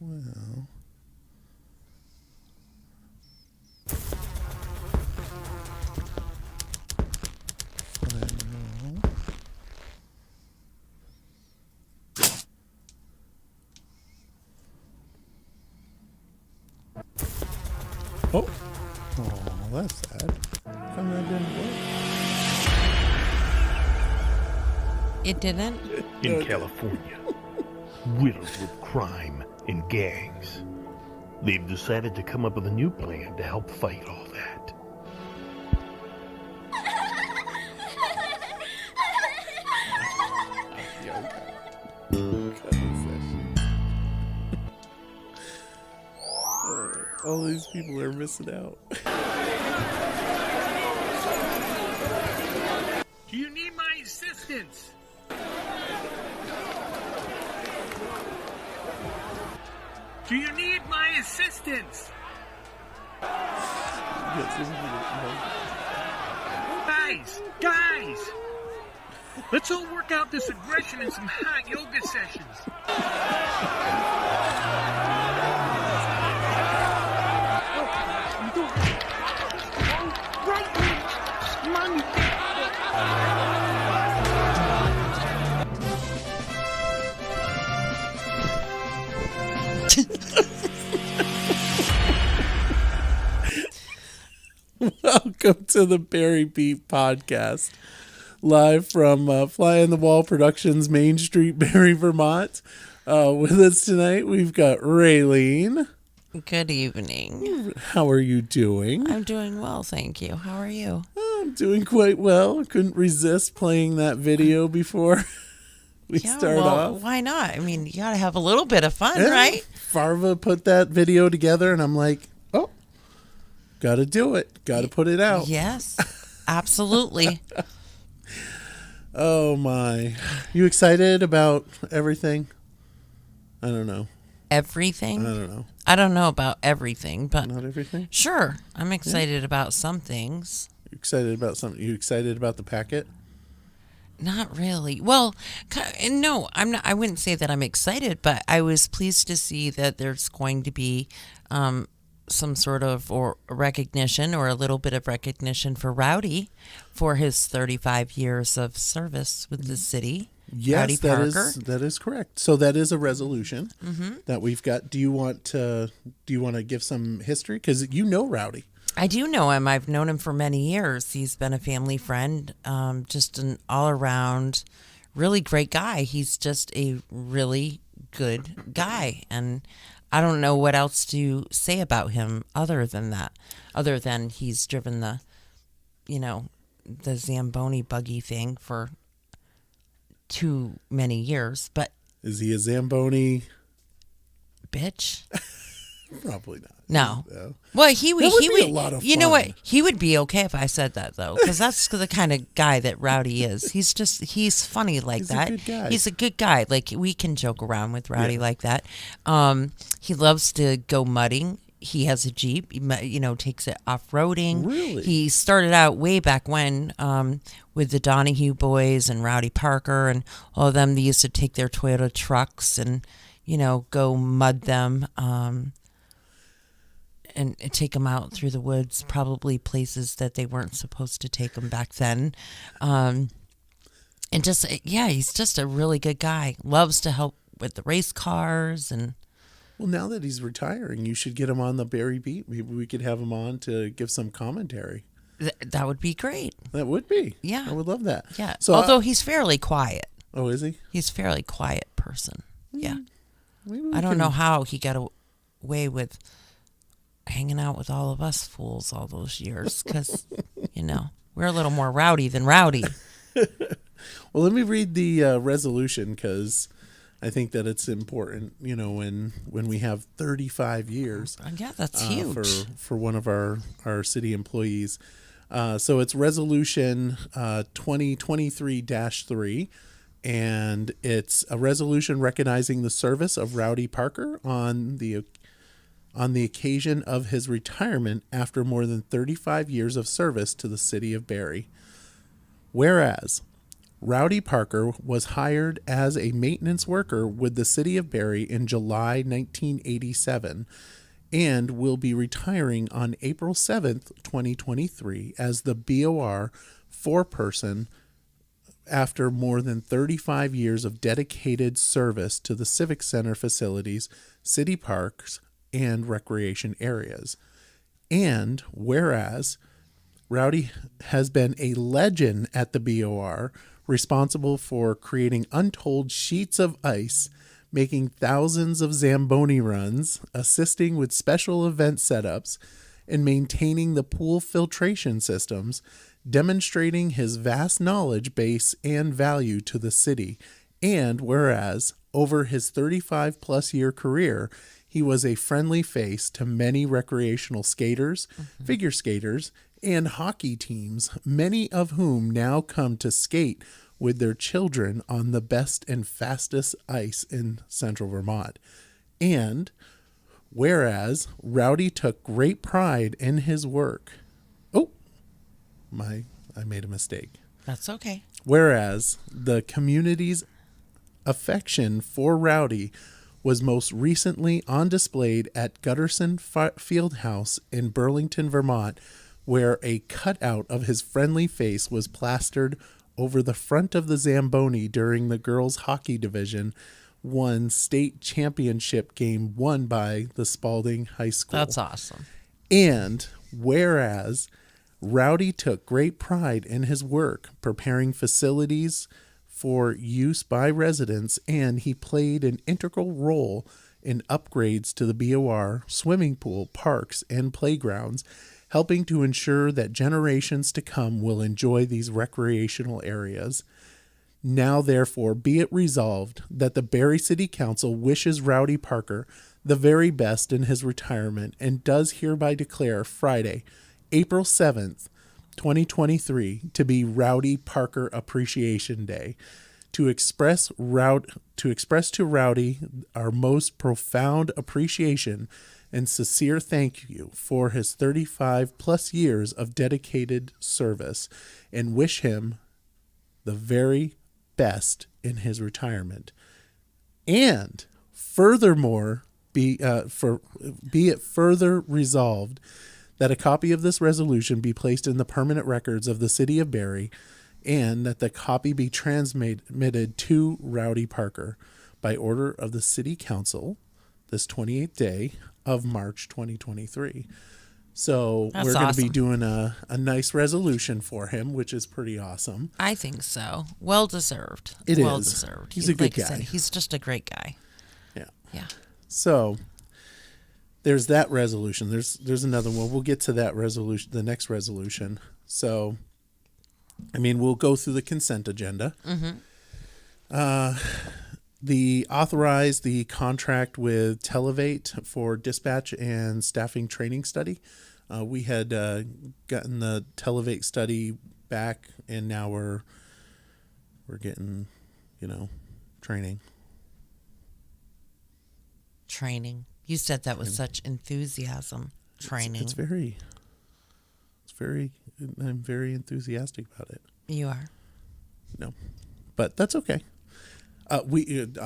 Well. Oh, that's sad. How come that didn't work? It didn't? In California, riddled with crime and gangs, they've decided to come up with a new plan to help fight all that. All these people are missing out. Do you need my assistance? Do you need my assistance? Guys! Let's all work out this aggression in some hot yoga sessions. Welcome to the Barry Beat Podcast, live from Fly on the Wall Productions, Main Street, Barry, Vermont. With us tonight, we've got Raylene. Good evening. How are you doing? I'm doing well, thank you. How are you? I'm doing quite well. I couldn't resist playing that video before we start off. Why not? I mean, you got to have a little bit of fun, right? Farva put that video together, and I'm like, oh, got to do it. Got to put it out. Yes, absolutely. Oh, my. You excited about everything? I don't know. Everything? I don't know. I don't know about everything, but Not everything? sure. I'm excited about some things. You excited about something? You excited about the packet? Not really. Well, no, I'm not. I wouldn't say that I'm excited, but I was pleased to see that there's going to be some sort of or recognition or a little bit of recognition for Rowdy for his 35 years of service with the city. Yes, Rowdy Parker. that is correct. So that is a resolution that we've got. Do you want to give some history? Because you know Rowdy. I do know him. I've known him for many years. He's been a family friend, just an all-around really great guy. He's just a really good guy. And I don't know what else to say about him other than that, other than he's driven the Zamboni buggy thing for too many years. But Is he a Zamboni? bitch. Probably not. No. No. Well, he would. That would be a lot of You know what? fun. He would be okay if I said that though, because that's the kind of guy that Rowdy is. He's funny like He's a that. good guy. He's a good guy. Like we can joke around with Rowdy like that. He loves to go mudding. He has a Jeep. He, takes it off roading. Really? He started out way back when with the Donahue boys and Rowdy Parker and all of them. They used to take their Toyota trucks and go mud them. And take them out through the woods, probably places that they weren't supposed to take them back then. And he's just a really good guy. Loves to help with the race cars. And Well, now that he's retiring, you should get him on the Barry Beat. Maybe we could have him on to give some commentary. that would be great. That would be. Yeah. I would love that. Yeah. So, Although he's fairly quiet. oh, is he? He's a fairly quiet person. Yeah. Maybe we I don't can- know how he got away with hanging out with all of us fools all those years because, we're a little more rowdy than rowdy. Well, let me read the resolution because I think that it's important, when we have 35 years. Yeah, that's huge. For one of our city employees. So it's resolution 2023-3, and it's a resolution recognizing the service of Rowdy Parker on the occasion of his retirement after more than 35 years of service to the city of Barre. Whereas Rowdy Parker was hired as a maintenance worker with the city of Barre in July 1987 and will be retiring on April 7th, 2023 as the BOR foreperson after more than 35 years of dedicated service to the Civic Center facilities, city parks, and recreation areas. And whereas Rowdy has been a legend at the BOR, responsible for creating untold sheets of ice, making thousands of Zamboni runs, assisting with special event setups, and maintaining the pool filtration systems, demonstrating his vast knowledge base and value to the city. And whereas over his 35-plus year career, he was a friendly face to many recreational skaters, figure skaters, and hockey teams, many of whom now come to skate with their children on the best and fastest ice in central Vermont. And whereas Rowdy took great pride in his work. I made a mistake. That's okay. Whereas the community's affection for Rowdy was most recently on display at Gutterson Fieldhouse in Burlington, Vermont, where a cutout of his friendly face was plastered over the front of the Zamboni during the girls' hockey division one state championship game won by the Spalding High School. That's awesome. And whereas Rowdy took great pride in his work preparing facilities for use by residents, and he played an integral role in upgrades to the BOR swimming pool, parks, and playgrounds, helping to ensure that generations to come will enjoy these recreational areas. Now, therefore, be it resolved that the Barre City Council wishes Rowdy Parker the very best in his retirement and does hereby declare Friday, April 7th, 2023, to be Rowdy Parker Appreciation Day, to express to Rowdy our most profound appreciation and sincere thank you for his 35 plus years of dedicated service, and wish him the very best in his retirement. And furthermore, be it further resolved that a copy of this resolution be placed in the permanent records of the city of Barre, and that the copy be transmitted to Rowdy Parker by order of the city council this 28th day of March 2023. So That's we're going to be awesome. doing a nice resolution for him, which is pretty awesome. I think so. Well deserved. It well is. deserved. He's a good like I said, guy. he's just a great guy. Yeah. Yeah. So there's that resolution. There's another one. We'll get to that resolution, the next resolution. So, I mean, we'll go through the consent agenda. The authorize the contract with Televate for dispatch and staffing training study. We had gotten the Televate study back, and now we're getting, training. Training. You said that with such enthusiasm. Training. It's very. I'm very enthusiastic about it. You are. No, but that's okay. I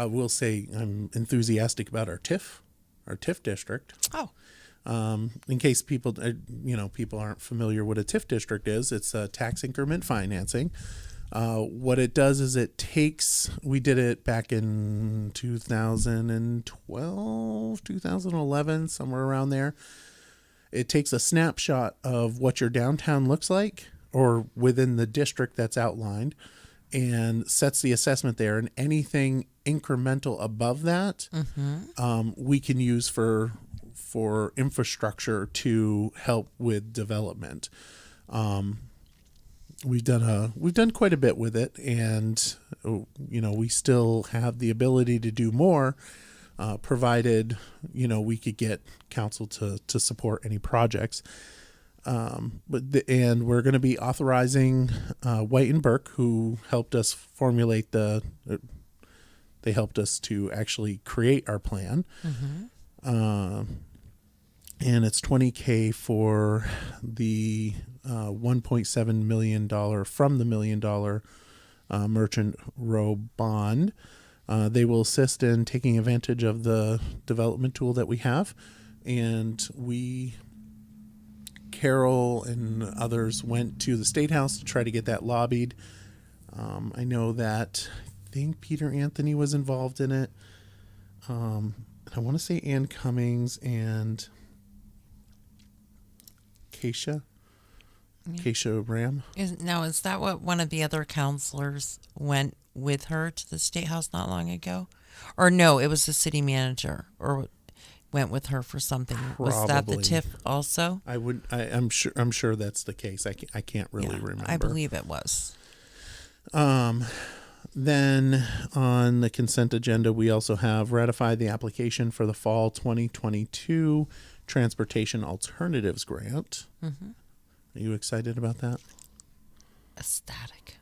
will say I'm enthusiastic about our TIF district. Oh. In case people aren't familiar what a TIF district is, it's a tax increment financing. What it does is we did it back in 2012, 2011, somewhere around there. It takes a snapshot of what your downtown looks like, or within the district that's outlined, and sets the assessment there. And anything incremental above that, we can use for infrastructure to help with development. We've done quite a bit with it, and we still have the ability to do more, provided we could get council to support any projects. And we're going to be authorizing White and Burke, who helped us formulate they helped us to actually create our plan. And it's $20,000 for the $1.7 million from the $1 million merchant row bond. They will assist in taking advantage of the development tool that we have. And Carol and others went to the State House to try to get that lobbied. I know that I think Peter Anthony was involved in it. I want to say Ann Cummings and Keisha Ram. Is that what one of the other counselors went with her to the State House not long ago? Or no, it was the city manager or went with her for something. Probably. Was that the TIF also? I'm sure that's the case. I can't really remember. I believe it was. Then on the consent agenda, we also have ratified the application for the fall 2022 Transportation Alternatives Grant. Mm-hmm. Are you excited about that? Ecstatic.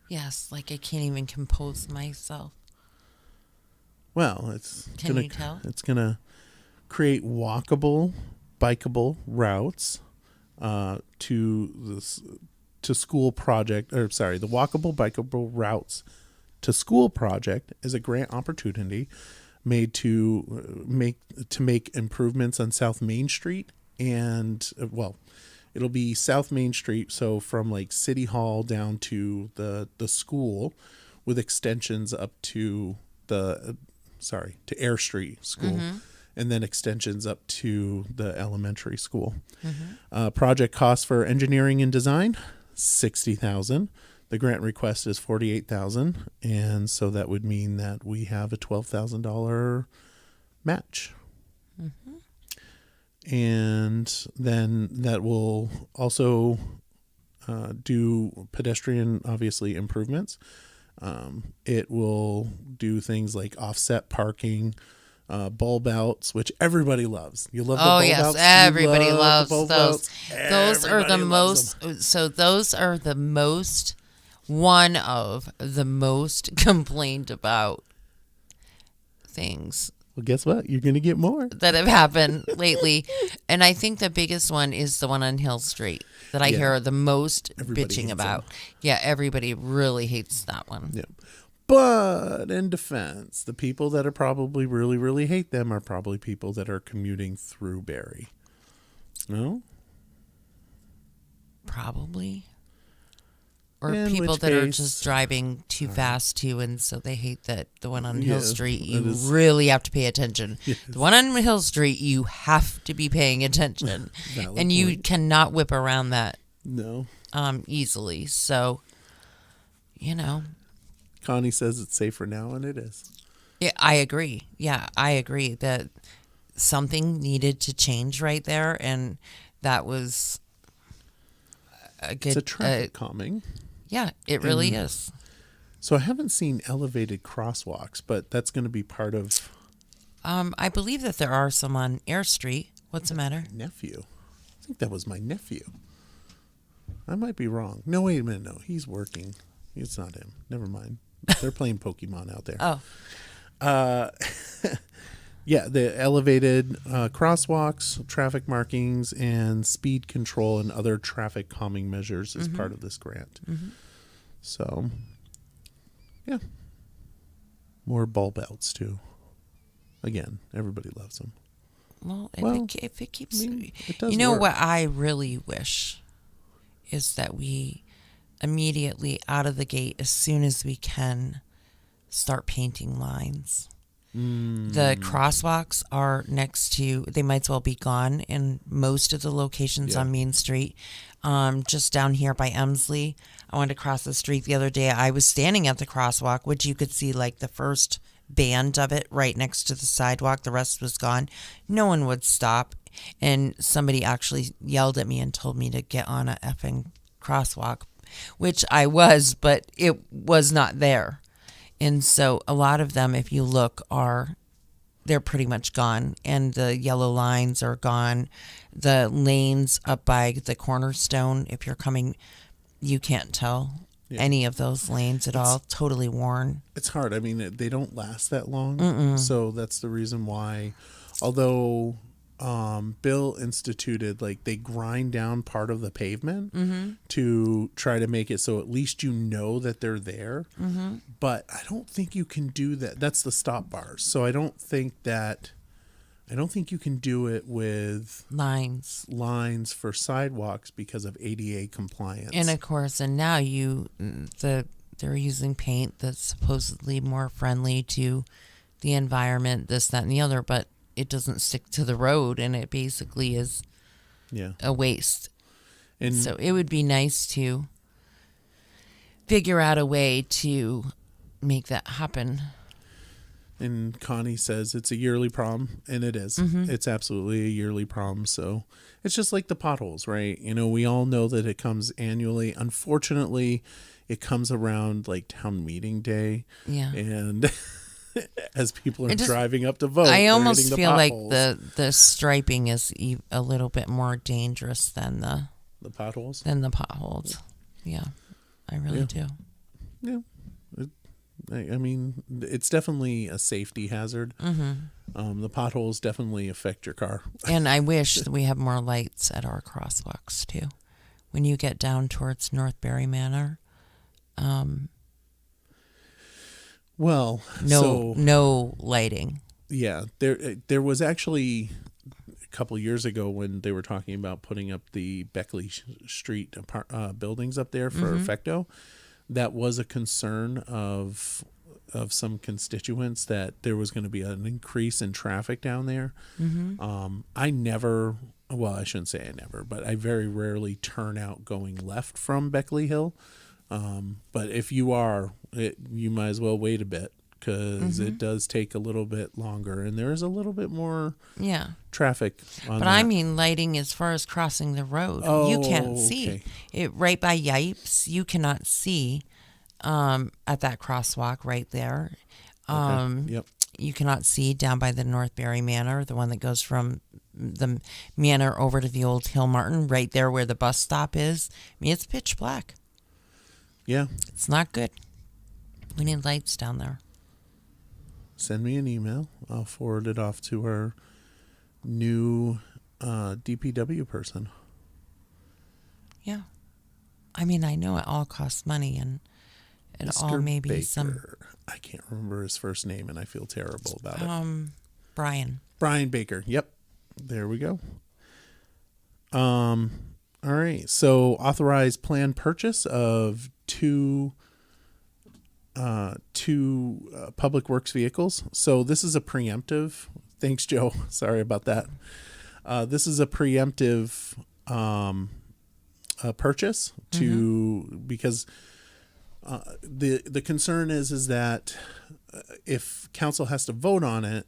Yes, like I can't even compose myself. Well, Can you tell? It's gonna create walkable, bikeable routes to school project, or sorry, the walkable, bikeable routes to school project is a grant opportunity made to make improvements on South Main Street, and it'll be South Main Street, so from like City Hall down to the school, with extensions up to to Air Street School. Mm-hmm. And then extensions up to the elementary school. Mm-hmm. Project cost for engineering and design, $60,000. The grant request is $48,000, and so that would mean that we have a $12,000 match. Mm-hmm. And then that will also do pedestrian, obviously, improvements. It will do things like offset parking, bulb outs, which everybody loves. You love the bulb outs? Everybody loves those. Those are the most. So those are the most. One of the most complained about things. Well, guess what? You're going to get more that have happened lately, and I think the biggest one is the one on Hill Street that I hear the most bitching about. Them. Yeah, everybody really hates that one. Yeah. But in defense, the people that are probably really, really hate them are probably people that are commuting through Barre. No? Probably. Or people that are just driving too fast too, and so they hate that the one on Hill Street, you really have to pay attention. Yes. The one on Hill Street, you have to be paying attention. And you cannot whip around that easily. So, Connie says it's safer now, and it is. Yeah, I agree. That something needed to change right there, and that was a good... It's a traffic calming. Yeah, it really is. So I haven't seen elevated crosswalks, but that's going to be part of... I believe that there are some on Air Street. What's the matter? Nephew. I think that was my nephew. I might be wrong. No, wait a minute. No, he's working. It's not him. Never mind. They're playing Pokemon out there. Oh. Yeah, the elevated crosswalks, traffic markings, and speed control and other traffic calming measures is part of this grant. Mm-hmm. So, yeah. More bulb outs, too. Again, everybody loves them. Well, if it keeps... it does work. What I really wish is that we immediately out of the gate, as soon as we can, start painting lines. The crosswalks are next to, they might as well be gone in most of the locations on Main Street. Just down here by Emsley, I wanted to cross the street the other day. I was standing at the crosswalk, which you could see like the first band of it right next to the sidewalk. The rest was gone. No one would stop. And somebody actually yelled at me and told me to get on a effing crosswalk, which I was, but it was not there. And so a lot of them, if you look, they're pretty much gone. And the yellow lines are gone. The lanes up by the Cornerstone, if you're coming, you can't tell any of those lanes at all. Totally worn. It's hard. I mean, they don't last that long. Mm-mm. So that's the reason why, although Bill instituted, like, they grind down part of the pavement to try to make it so at least you know that they're there. But I don't think you can do that. That's the stop bars. So I don't think you can do it with lines for sidewalks because of ADA compliance. And of course, and now they're using paint that's supposedly more friendly to the environment, this, that, and the other, but it doesn't stick to the road, and it basically is a waste. And so it would be nice to figure out a way to make that happen. And Connie says it's a yearly problem, and it is. It's absolutely a yearly problem. So it's just like the potholes, right? You know, we all know that it comes annually. Unfortunately, it comes around like town meeting day. Yeah. And as people are driving up to vote, I almost feel like the striping is a little bit more dangerous than the potholes. Yeah, I really do. Yeah. I mean, it's definitely a safety hazard. The potholes definitely affect your car. And I wish that we have more lights at our crosswalks too. When you get down towards North Barre Manor, no lighting. Yeah, there was actually a couple years ago when they were talking about putting up the Beckley Street buildings up there for Effecto. That was a concern of some constituents, that there was going to be an increase in traffic down there. I shouldn't say I never, but I very rarely turn out going left from Beckley Hill. But if you are, you might as well wait a bit, because it does take a little bit longer, and there is a little bit more traffic on But that. I mean lighting as far as crossing the road. You can't see. It right by Yipes, you cannot see at that crosswalk right there. You cannot see down by the North Barre Manor, the one that goes from the manor over to the old Hill Martin, right there where the bus stop is. I mean, it's pitch black. Yeah. It's not good. We need lights down there. Send me an email. I'll forward it off to our new DPW person. Yeah. I mean, I know it all costs money, and it Mr. all may be Baker. I can't remember his first name, and I feel terrible about it. Brian Baker. Yep. There we go. All right. So authorized planned purchase of two public works vehicles. So this is a preemptive. Thanks, Joe. Sorry about that. This is a preemptive purchase because the concern is that if council has to vote on it,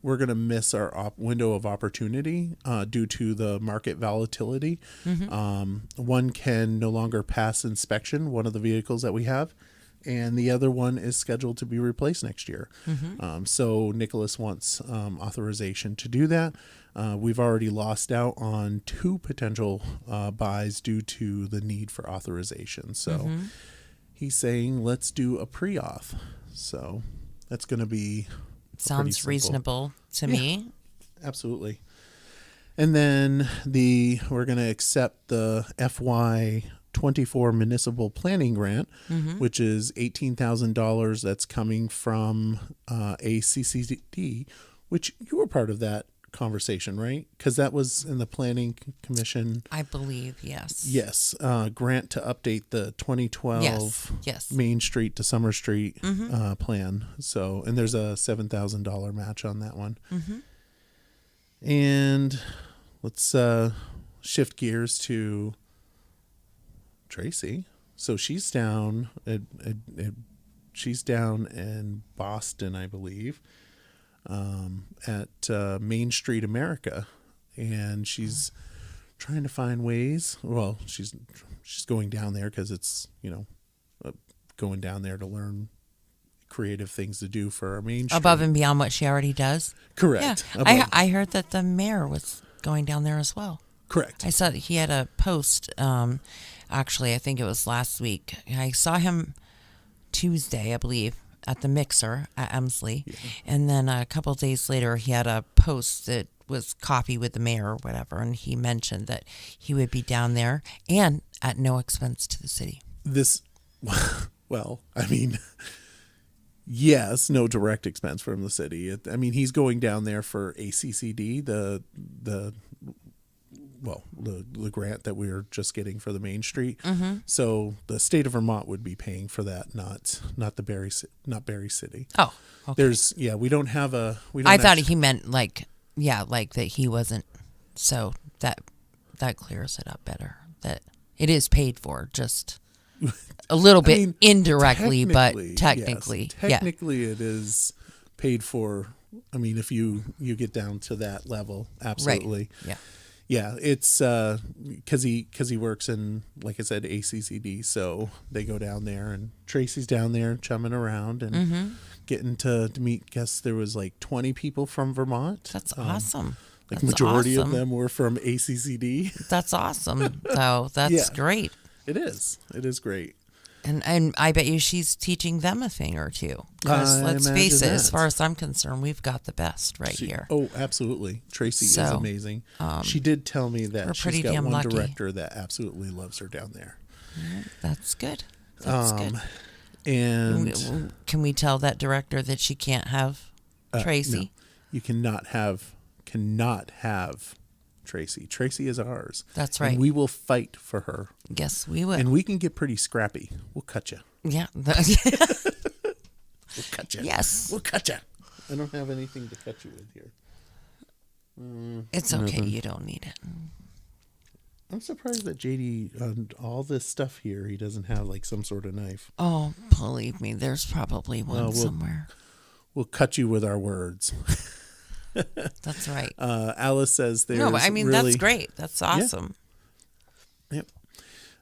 we're going to miss our window of opportunity due to the market volatility. One can no longer pass inspection, one of the vehicles that we have, and the other one is scheduled to be replaced next year. So Nicholas wants authorization to do that. We've already lost out on two potential buys due to the need for authorization. So he's saying, let's do a pre-auth. So that's going to be sounds reasonable to me. Absolutely. And then we're going to accept the FY24 municipal planning grant, which is $18,000 that's coming from ACCD, which you were part of that conversation, right? Because that was in the planning commission. I believe, yes. Yes. Grant to update the 2012 Main Street to Summer Street plan. So, and there's a $7,000 match on that one. And let's shift gears to Tracy. So she's down in Boston, I believe, at Main Street America, and she's trying to find ways. Well, she's going down there because it's going down there to learn creative things to do for our Main Street. Above and beyond what she already does. Correct. Yeah. I heard that the mayor was going down there as well. Correct. I saw that he had a post. Actually, I think it was last week. I saw him Tuesday, I believe, at the Mixer at Emsley. And then a couple of days later, he had a post that was coffee with the mayor or whatever, and he mentioned that he would be down there and at no expense to the city. Well, I mean, yes, no direct expense from the city. He's going down there for ACCD, the grant that we were just getting for the Main Street. Mm-hmm. So the state of Vermont would be paying for that, not Barre City. Oh, okay. We don't have a. I thought he meant like that he wasn't. So that clears it up better. That it is paid for, just a little bit indirectly, but technically, yes. Technically, it is paid for. I mean, if you get down to that level, absolutely. Right. Yeah. Yeah, it's because he works in, like I said, ACCD, so they go down there, and Tracy's down there chumming around and getting to meet. Guess there was like 20 people from Vermont. That's awesome. Like majority of them were from ACCD. That's awesome. So that's great. It is. It is great. And I bet you she's teaching them a thing or two. Because let's face it, as far as I'm concerned, we've got the best here. Oh, absolutely. Tracy is amazing. She did tell me that she's got one director that absolutely loves her down there. That's good. That's good. And can we tell that director that she can't have Tracy? No, you cannot have Tracy. Tracy is ours. That's right. And we will fight for her. Yes, we will. And we can get pretty scrappy. We'll cut you. Yeah. We'll cut you. Yes. We'll cut you. I don't have anything to cut you with here. It's okay. You don't need it. I'm surprised that JD, on all this stuff here, he doesn't have like some sort of knife. Oh, believe me, there's probably one somewhere. We'll cut you with our words. That's right. Alice says there's that's great. That's awesome. Yep.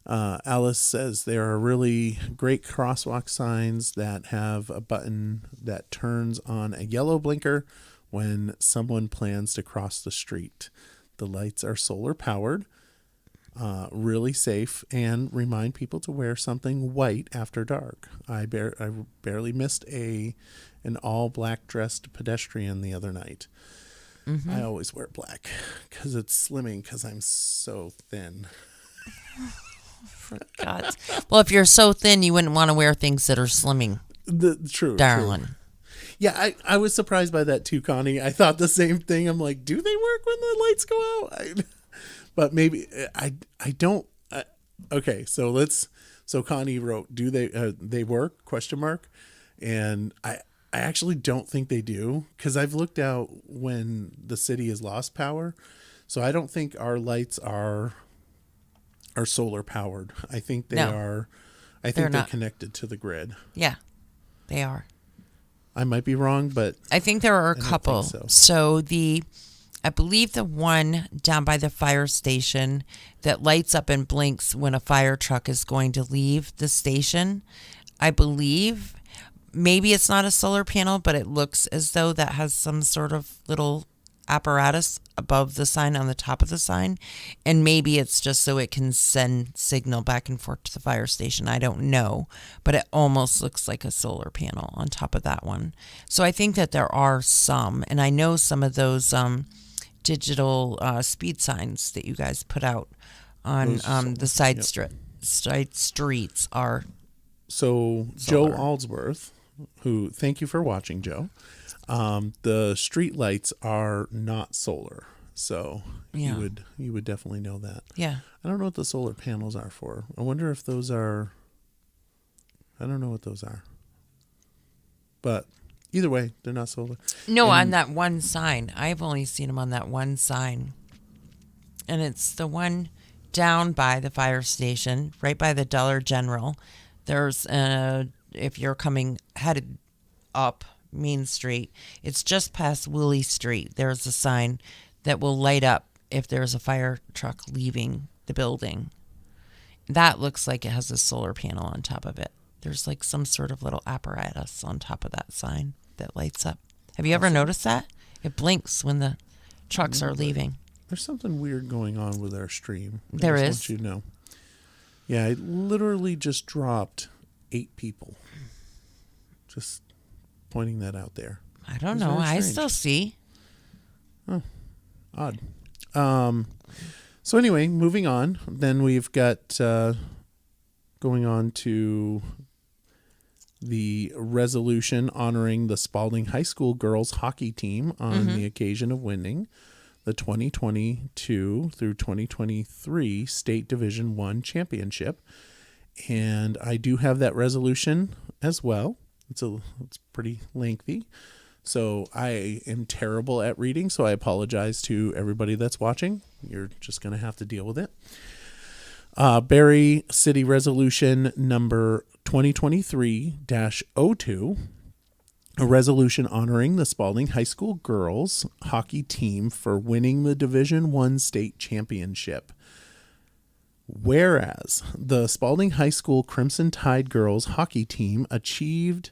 Alice says there are really great crosswalk signs that have a button that turns on a yellow blinker when someone plans to cross the street. The lights are solar powered, really safe, and remind people to wear something white after dark. I barely missed an all black dressed pedestrian the other night. Mm-hmm. I always wear black because it's slimming because I'm so thin. For God's... Well, if you're so thin, you wouldn't want to wear things that are slimming. True, darling. True. Yeah, I was surprised by that too, Connie. I thought the same thing. I'm like, do they work when the lights go out? But maybe I don't. Okay, so Connie wrote, do they work? ? And I actually don't think they do, because I've looked out when the city has lost power. So I don't think our lights are solar powered. I think they are. I think they're connected to the grid. Yeah, they are. I might be wrong, but I think there are a couple. So I believe the one down by the fire station that lights up and blinks when a fire truck is going to leave the station, I believe maybe it's not a solar panel, but it looks as though that has some sort of little apparatus above the sign, on the top of the sign, and maybe it's just so it can send signal back and forth to the fire station. I don't know, but it almost looks like a solar panel on top of that one. So I think that there are some, and I know some of those digital speed signs that you guys put out on the side streets are. So solar. Joe Aldsworth, who, thank you for watching, Joe. The street lights are not solar, so you would definitely know that. Yeah. I don't know what the solar panels are for. I wonder if those are. I don't know what those are. But either way, they're not solar. No, on that one sign. I've only seen them on that one sign, and it's the one down by the fire station, right by the Dollar General. There's if you're headed up Main Street, it's just past Willie Street. There's a sign that will light up if there's a fire truck leaving the building. That looks like it has a solar panel on top of it. There's like some sort of little apparatus on top of that sign that lights up. Have you ever noticed that? It blinks when the trucks are leaving. There's something weird going on with our stream. There is. I just want you to know. Yeah, I literally just dropped 8 people. Just pointing that out there. I don't know. I still see. Oh, Odd. So anyway, moving on. Then we've got going on to the resolution honoring the Spalding High School girls hockey team on the occasion of winning the 2022 through 2023 State Division I championship. And I do have that resolution as well. It's pretty lengthy. So I am terrible at reading, so I apologize to everybody that's watching. You're just going to have to deal with it. Barre City Resolution number 2023-02, a resolution honoring the Spalding High School girls hockey team for winning the Division I state championship. Whereas the Spalding High School Crimson Tide girls hockey team achieved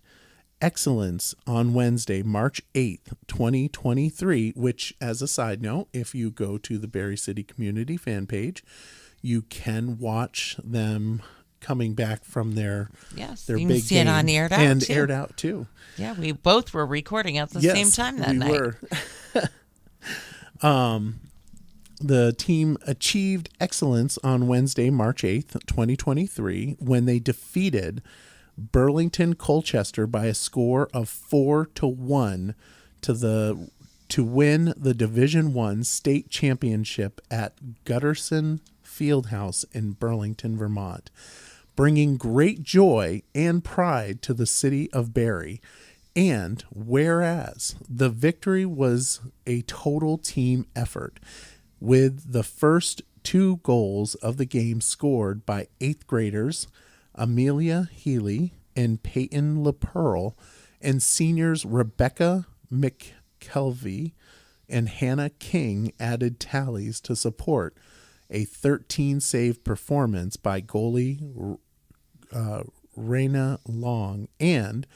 excellence on Wednesday, March 8th, 2023, which, as a side note, if you go to the Barre City Community fan page, you can watch them coming back from their you big can see game it on Aired Out and too. Aired Out too. Yeah, we both were recording at the same time that night. Were. The team achieved excellence on Wednesday, March 8th, 2023, when they defeated Burlington Colchester by a score of 4-1 to win the Division I state championship at Gutterson Fieldhouse in Burlington, Vermont, bringing great joy and pride to the city of Barre. And whereas the victory was a total team effort, with the first 2 goals of the game scored by 8th graders Amelia Healy and Peyton LaPearl, and seniors Rebecca McKelvey and Hannah King added tallies to support a 13-save performance by goalie Raina Long. And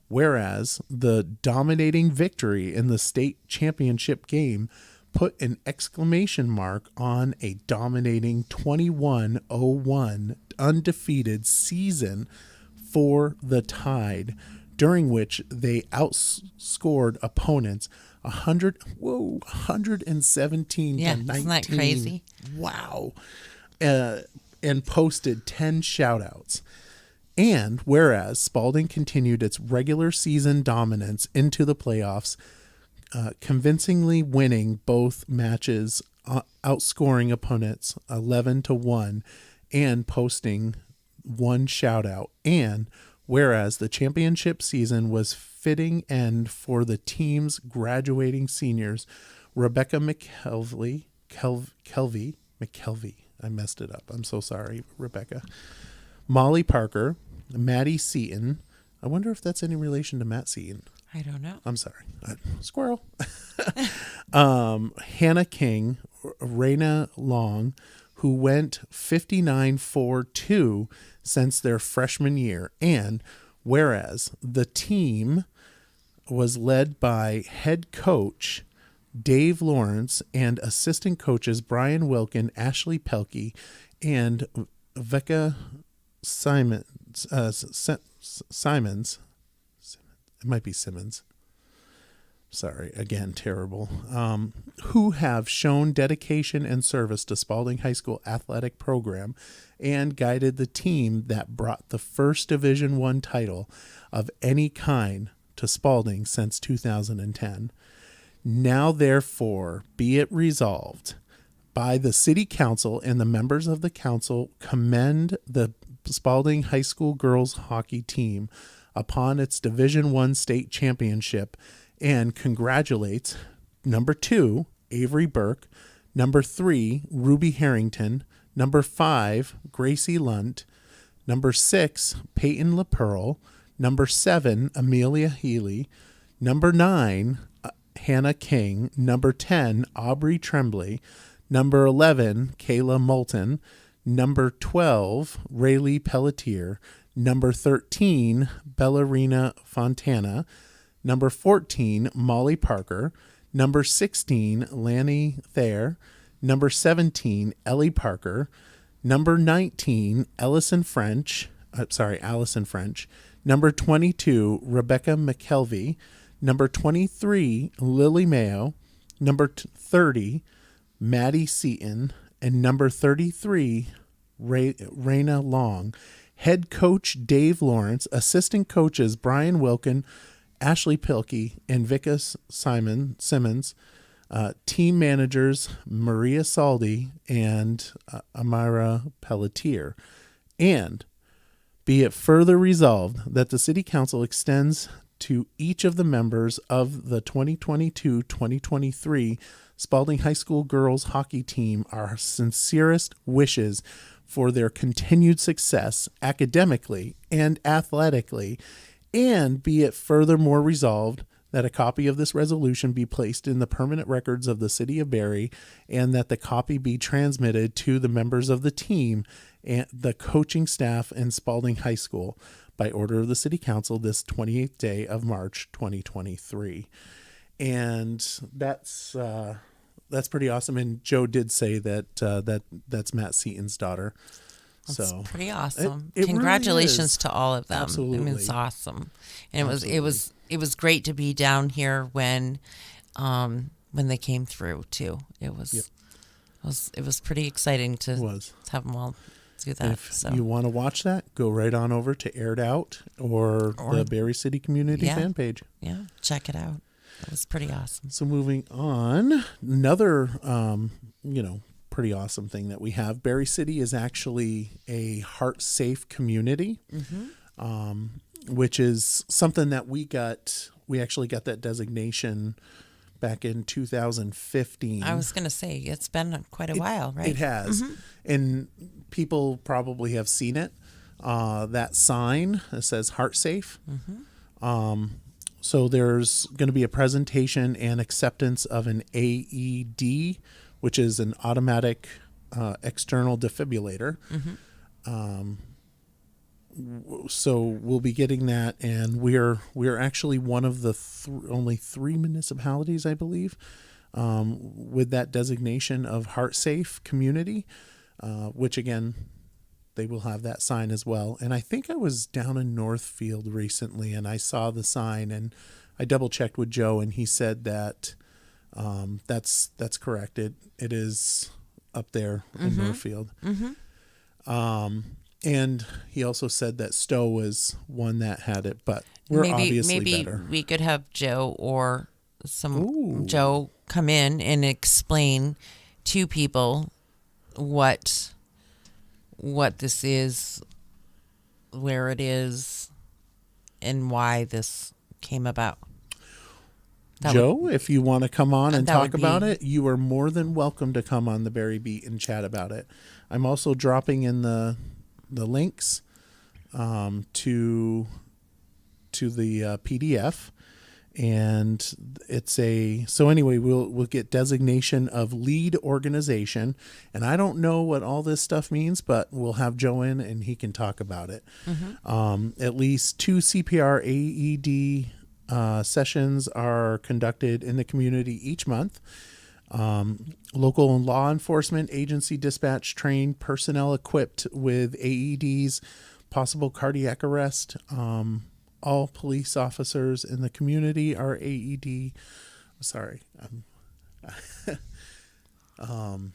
whereas the dominating victory in the state championship game put an exclamation mark on a dominating 21-01 undefeated season for the Tide, during which they outscored opponents 117 to 19. Isn't that crazy? Wow. And posted 10 shoutouts. And whereas Spalding continued its regular season dominance into the playoffs, convincingly winning both matches, outscoring opponents 11-1, and posting 1 shoutout. And whereas the championship season was fitting end for the team's graduating seniors, Rebecca McKelvey, I messed it up. I'm so sorry, Rebecca. Molly Parker, Maddie Seaton. I wonder if that's any relation to Matt Seaton. I don't know. I'm sorry. Squirrel. Hannah King, Raina Long, who went 59-4-2 since their freshman year. And whereas the team was led by head coach Dave Lawrence and assistant coaches Brian Wilkin, Ashley Pelkey, and Becca Simons. It might be Simmons. Sorry, again, terrible. Who have shown dedication and service to Spalding High School athletic program and guided the team that brought the first Division I title of any kind to Spalding since 2010. Now, therefore, be it resolved by the City Council and the members of the council commend the Spalding High School girls hockey team upon its Division I state championship and congratulates number 2, Avery Burke, number 3, Ruby Harrington, number 5, Gracie Lunt, number 6, Peyton LaPearl, number 7, Amelia Healy, number 9, Hannah King, number 10, Aubrey Tremblay, number 11, Kayla Moulton, number 12, Raylene Pelletier, number 13, Bellarina Fontana, number 14, Molly Parker, number 16, Lanny Thayer, number 17, Ellie Parker, number 19, Allison French, number 22, Rebecca McKelvey, number 23, Lily Mayo, number 30, Maddie Seaton, and number 33, Raina Long. Head coach Dave Lawrence, assistant coaches Brian Wilkin, Ashley Pilkey, and Vicus Simmons. Team managers Maria Saldi and Amira Pelletier. And be it further resolved that the City Council extends to each of the members of the 2022-2023 Spalding High School girls hockey team our sincerest wishes for their continued success academically and athletically, and be it furthermore resolved that a copy of this resolution be placed in the permanent records of the City of Barre, and that the copy be transmitted to the members of the team and the coaching staff in Spalding High School by order of the City Council this 28th day of March 2023. And that's pretty awesome. And Joe did say that that's Matt Seaton's daughter. That's so pretty awesome. It Congratulations really is. to all of them. Absolutely. I mean, it's awesome. And Absolutely. it was great to be down here when they came through too. It was pretty exciting to have them all do that. If you want to watch that, go right on over to Aired Out or the Barre City Community fan page. Yeah, check it out. That was pretty awesome. So moving on, another pretty awesome thing that we have. Barre City is actually a heart safe community, which is something that we actually got that designation back in 2015. I was going to say, it's been quite a while, right? It has. And people probably have seen it. That sign that says heart safe. So there's going to be a presentation and acceptance of an AED, which is an automatic external defibrillator. So we'll be getting that, and we're actually one of the only 3 municipalities, I believe, with that designation of heart safe community, which again, they will have that sign as well. And I think I was down in Northfield recently, and I saw the sign, and I double checked with Joe, and he said that that's correct. It is up there in Northfield. And he also said that Stowe was one that had it, but we're obviously better. Maybe we could have Joe or Joe come in and explain to people what this is, where it is, and why this came about. Joe, if you want to come on and talk about it, you are more than welcome to come on the Barre Beat and chat about it. I'm also dropping in the links to the PDF, and so anyway, we'll get designation of lead organization, and I don't know what all this stuff means, but we'll have Joe in and he can talk about it. At least 2 CPR AED sessions are conducted in the community each month. Local and law enforcement agency dispatch trained personnel equipped with AEDs, possible cardiac arrest. All police officers in the community are AED. Sorry, I'm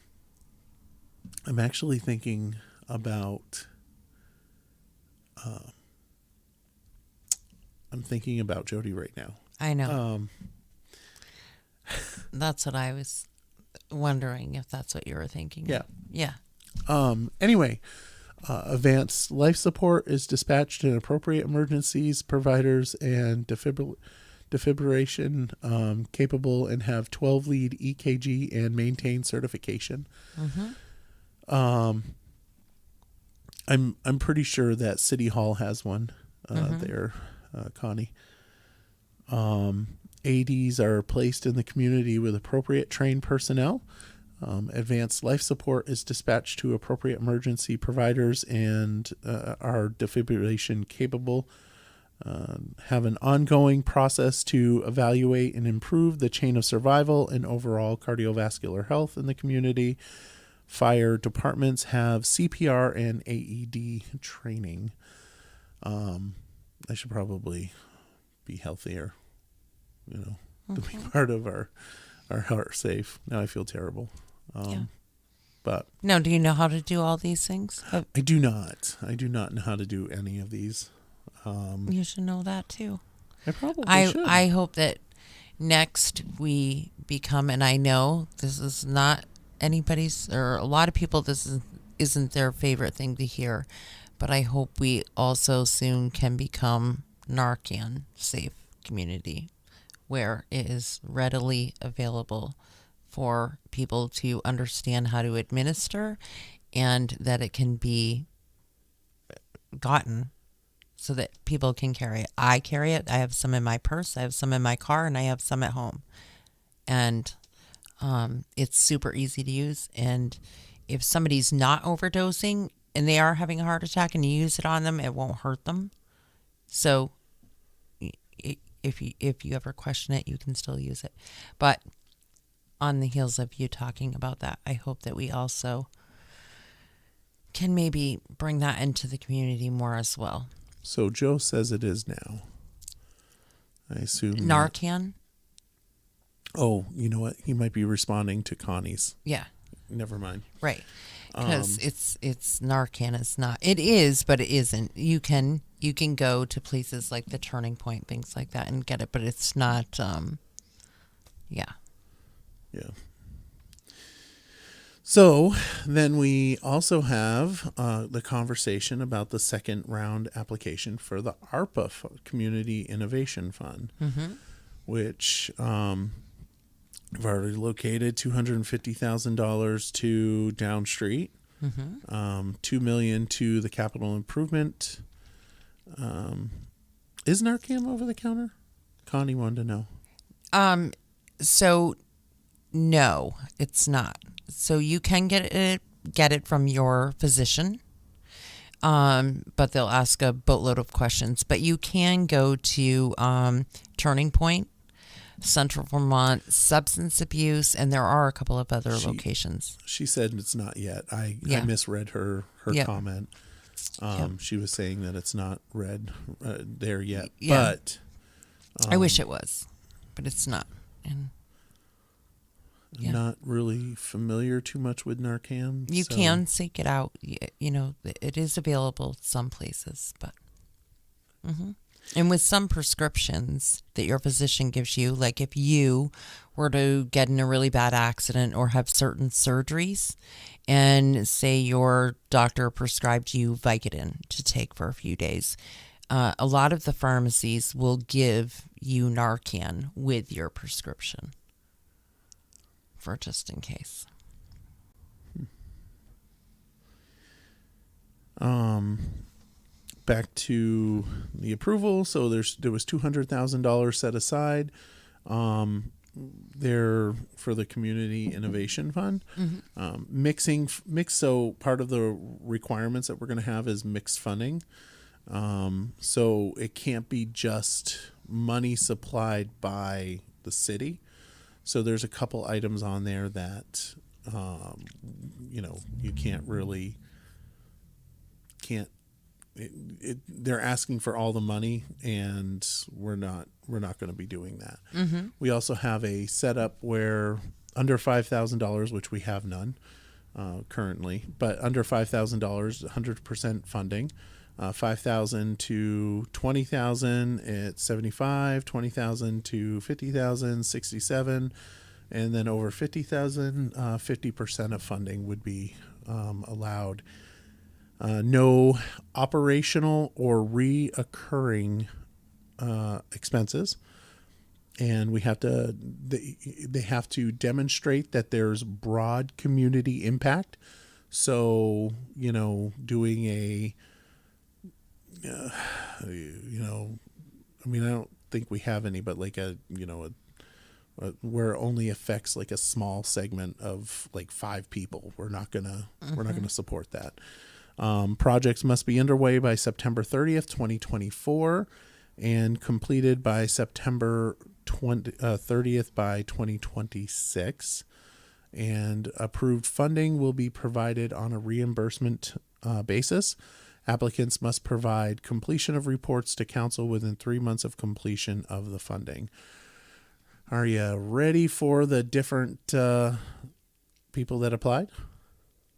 actually thinking about. I'm thinking about Jody right now. I know. That's what I was wondering, if that's what you were thinking. Yeah. Anyway, advanced life support is dispatched in appropriate emergencies, providers and defibrillation capable, and have 12 lead EKG and maintain certification. I'm pretty sure that City Hall has one there, Connie. AEDs are placed in the community with appropriate trained personnel. Advanced life support is dispatched to appropriate emergency providers and are defibrillation capable. Have an ongoing process to evaluate and improve the chain of survival and overall cardiovascular health in the community. Fire departments have CPR and AED training. I should probably be healthier, to be part of our heart safe. Now I feel terrible. Yeah. But Now, do you know how to do all these things? I do not. I do not know how to do any of these. You should know that too. I probably should. I hope that next we become, and I know this is not anybody's, or a lot of people, isn't their favorite thing to hear, but I hope we also soon can become Narcan safe community, where it is readily available for people to understand how to administer, and that it can be gotten so that people can carry it. I carry it. I have some in my purse. I have some in my car, and I have some at home. And it's super easy to use. And if somebody's not overdosing and they are having a heart attack and you use it on them, it won't hurt them. So if you ever question it, you can still use it. But on the heels of you talking about that, I hope that we also can maybe bring that into the community more as well. So Joe says it is now. I assume Narcan? Oh, you know what? He might be responding to Connie's. Yeah. Never mind. Right. Because it's Narcan. It's not. It is, but it isn't. You can go to places like the Turning Point, things like that, and get it, but it's not. Yeah. Yeah. So then we also have the conversation about the second round application for the ARPA Community Innovation Fund, which we've already located $250,000 to Down Street, $2 million to the capital improvement. Is Narcan over the counter? Connie wanted to know. So no, it's not. So you can get it from your physician, but they'll ask a boatload of questions. But you can go to Turning Point, Central Vermont Substance Abuse, and there are a couple of other locations. She said it's not yet. I misread her comment. She was saying that it's not read there yet. Yeah. But I wish it was, but it's not. And I'm not really familiar too much with Narcan. You can seek it out. You know, it is available some places, but. And with some prescriptions that your physician gives you, like if you were to get in a really bad accident or have certain surgeries, and say your doctor prescribed you Vicodin to take for a few days, a lot of the pharmacies will give you Narcan with your prescription, for just in case. Back to the approval. So there was $200,000 set aside there for the Community Innovation Fund. So part of the requirements that we're going to have is mixed funding. So it can't be just money supplied by the city. So there's a couple items on there that, you they're asking for all the money, and we're not going to be doing that. We also have a setup where under $5,000, which we have none currently, but under $5,000, 100% funding. 5,000 to 20,000, it's 75. 20,000 to 50,000, 67, and then over 50,000, 50% of funding would be allowed. No operational or reoccurring expenses, and we have to. They have to demonstrate that there's broad community impact. So doing a I don't think we have any, but like where it only affects like a small segment of like 5 people, we're not gonna support that. Projects must be underway by September 30th, 2024, and completed by September 30th by 2026. And approved funding will be provided on a reimbursement basis. Applicants must provide completion of reports to council within 3 months of completion of the funding. Are you ready for the different people that applied?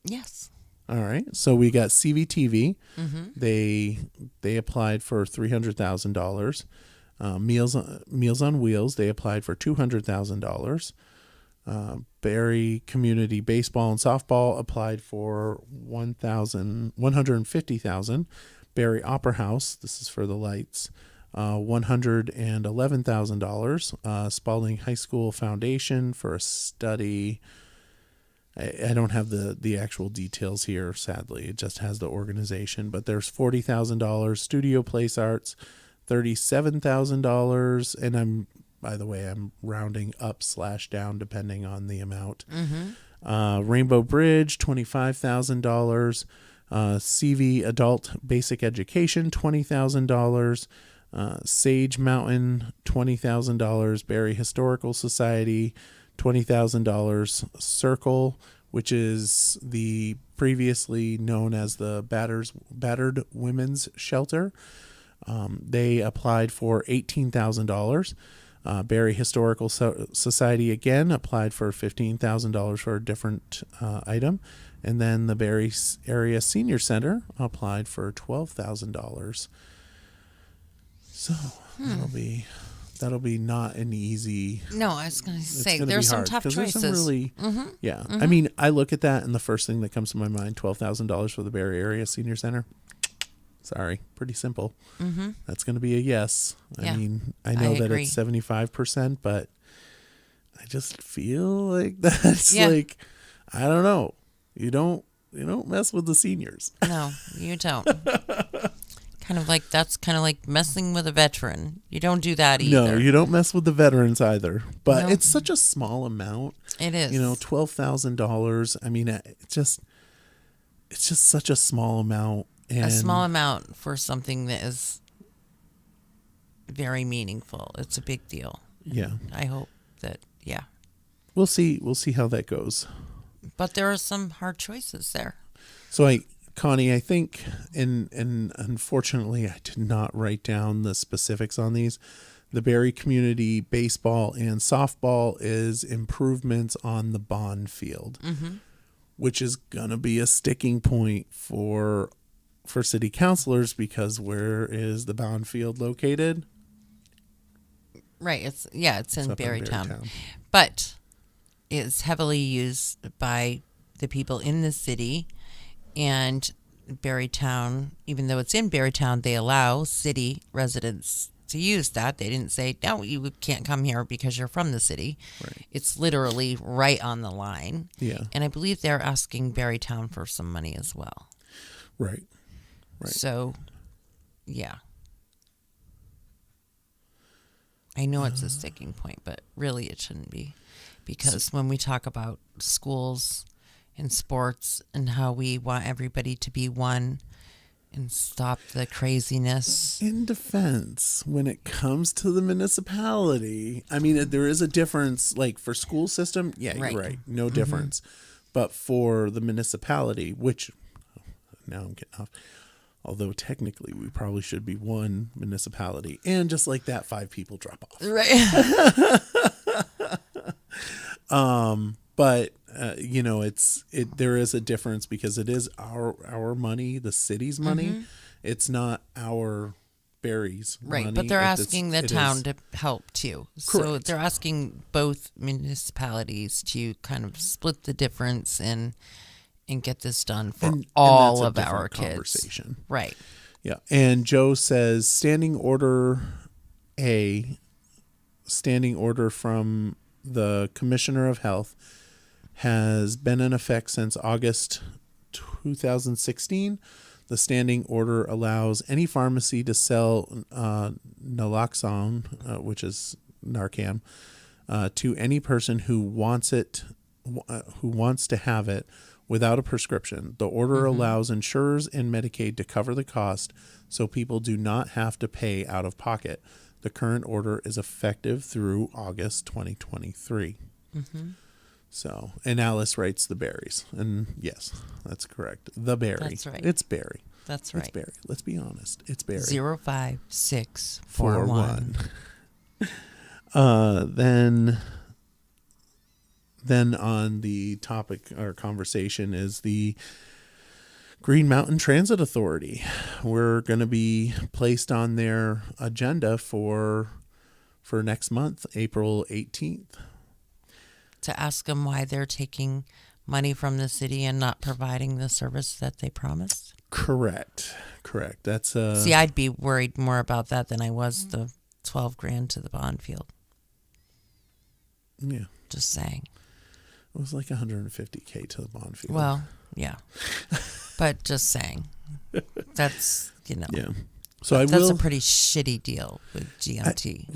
Yes. All right. So we got CVTV. Mm-hmm. They applied for $300,000. Meals on Wheels. They applied for $200,000. Barre Community Baseball and Softball applied for $150,000. Barre Opera House. This is for the lights. $111,000. Spalding High School Foundation for a study. I don't have the actual details here, sadly. It just has the organization. But there's $40,000. Studio Place Arts, $37,000. And I'm rounding up/down depending on the amount. Mm-hmm. Rainbow Bridge, $25,000. CV Adult Basic Education, $20,000. Sage Mountain, $20,000. Barre Historical Society, $20,000. Circle, which is the previously known as the Battered Women's Shelter. They applied for $18,000. Barre Historical Society again applied for $15,000 for a different item. And then the Barre Area Senior Center applied for $12,000. So that'll be not an easy. No, I was going to say gonna there's be some hard, tough 'cause choices. There's some really, yeah. Mm-hmm. I mean, I look at that and the first thing that comes to my mind, $12,000 for the Barre Area Senior Center. Sorry, pretty simple. Mm-hmm. That's going to be a yes. Yeah, I mean, I know that agree. it's 75%, but I just feel like that's like, I don't know. You don't mess with the seniors. No, you don't. That's kind of like messing with a veteran. You don't do that either. No, you don't mess with the veterans either. But Nope. it's such a small amount. It is. $12,000. I mean, it's just such a small amount. And a small amount for something that is very meaningful. It's a big deal. Yeah. I hope that, We'll see how that goes. But there are some hard choices there. So Connie, I think, and unfortunately I did not write down the specifics on these. The Barre Community Baseball and Softball is improvements on the Bond Field, which is going to be a sticking point for city councilors, because where is the Bond Field located? Right. It's in up in Barrytown. But it's heavily used by the people in the city, and Barrytown, even though it's in Barrytown, they allow city residents to use that. They didn't say, no, you can't come here because you're from the city. Right. It's literally right on the line. Yeah. And I believe they're asking Barrytown for some money as well. Right. So, yeah. I know it's a sticking point, but really it shouldn't be. Because when we talk about schools and sports and how we want everybody to be one and stop the craziness. In defense, when it comes to the municipality, I mean, there is a difference. Like for school system, yeah, Right. you're right. No difference. But for the municipality, which now I'm getting off. Although technically we probably should be one municipality. And just like that, 5 people drop off. Right. But there is a difference because it is our money, the city's money. It's not our Barry's Right, money. but they're asking the town to help too. So Correct. they're asking both municipalities to kind of split the difference and get this done for all that's a of our different kids. conversation. Right. Yeah. And Joe says standing order from the Commissioner of Health has been in effect since August 2016. The standing order allows any pharmacy to sell naloxone, which is Narcan, to any person who wants to have it without a prescription. The order allows insurers and Medicaid to cover the cost so people do not have to pay out of pocket. The current order is effective through August 2023. So, and Alice writes the berries. And yes, that's correct. The Barre. That's right. It's Barre. That's right. It's Barre. Let's be honest. It's Barre. 05641. Then then on the topic or conversation is the Green Mountain Transit Authority. We're going to be placed on their agenda for next month, April 18th. To ask them why they're taking money from the city and not providing the service that they promised? Correct. That's See, I'd be worried more about that than I was the $12,000 to the bond field. Yeah. Just saying. It was like $150K to the bond field. Well, yeah. But just saying. That's, Yeah. So that's a pretty shitty deal with GMT.